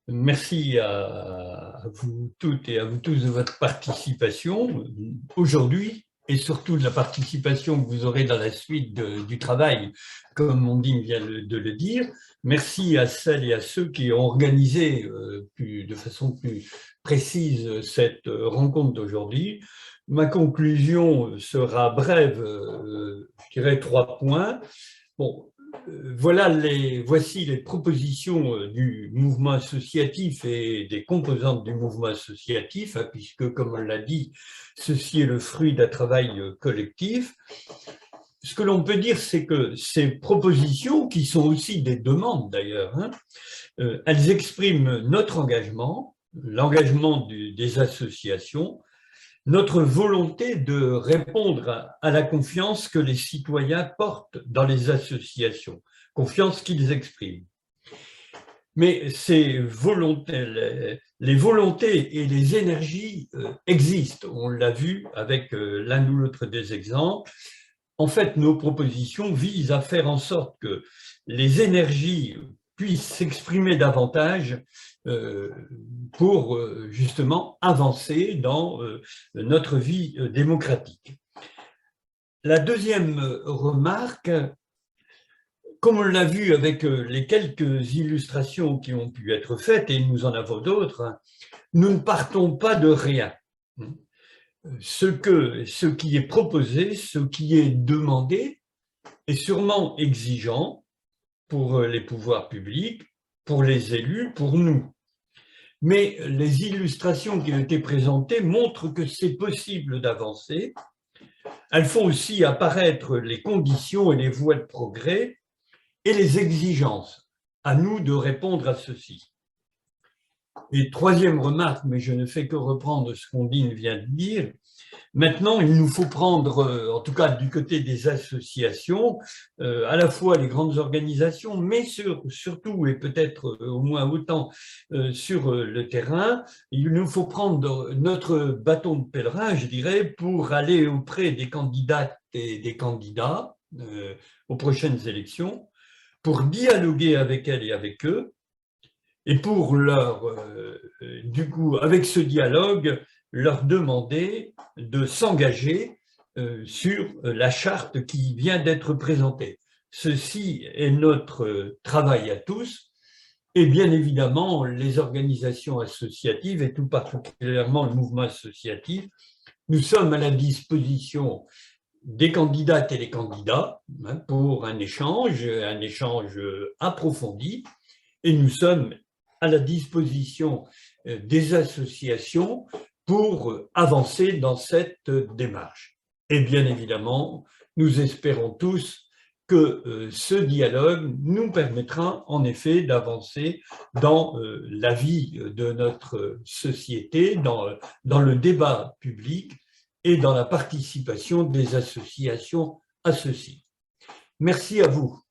Merci à vous toutes et à vous tous de votre participation aujourd'hui et surtout de la participation que vous aurez dans la suite du travail, comme Ondine vient de le dire. Merci à celles et à ceux qui ont organisé de façon plus précise cette rencontre d'aujourd'hui. Ma conclusion sera brève, je dirais 3 points. Bon, voici les propositions du mouvement associatif et des composantes du mouvement associatif, puisque, comme on l'a dit, ceci est le fruit d'un travail collectif. Ce que l'on peut dire, c'est que ces propositions, qui sont aussi des demandes d'ailleurs, elles expriment notre engagement, l'engagement des associations, notre volonté de répondre à la confiance que les citoyens portent dans les associations, confiance qu'ils expriment. Mais les volontés et les énergies existent, on l'a vu avec l'un ou l'autre des exemples. En fait, nos propositions visent à faire en sorte que les énergies puissent s'exprimer davantage pour justement avancer dans notre vie démocratique. La deuxième remarque, comme on l'a vu avec les quelques illustrations qui ont pu être faites, et nous en avons d'autres, nous ne partons pas de rien. Ce qui est proposé, ce qui est demandé est sûrement exigeant pour les pouvoirs publics, pour les élus, pour nous. Mais les illustrations qui ont été présentées montrent que c'est possible d'avancer. Elles font aussi apparaître les conditions et les voies de progrès et les exigences. À nous de répondre à ceci. Et troisième remarque, mais je ne fais que reprendre ce qu'Ondine vient de dire, maintenant il nous faut prendre, en tout cas du côté des associations, à la fois les grandes organisations, mais surtout et peut-être au moins autant sur le terrain, il nous faut prendre notre bâton de pèlerin, je dirais, pour aller auprès des candidates et des candidats aux prochaines élections, pour dialoguer avec elles et avec eux, et pour du coup, avec ce dialogue, leur demander de s'engager sur la charte qui vient d'être présentée. Ceci est notre travail à tous, et bien évidemment, les organisations associatives, et tout particulièrement le mouvement associatif, nous sommes à la disposition des candidates et des candidats pour un échange approfondi, et nous sommes à la disposition des associations pour avancer dans cette démarche. Et bien évidemment, nous espérons tous que ce dialogue nous permettra en effet d'avancer dans la vie de notre société, dans le débat public et dans la participation des associations à ceci. Merci à vous.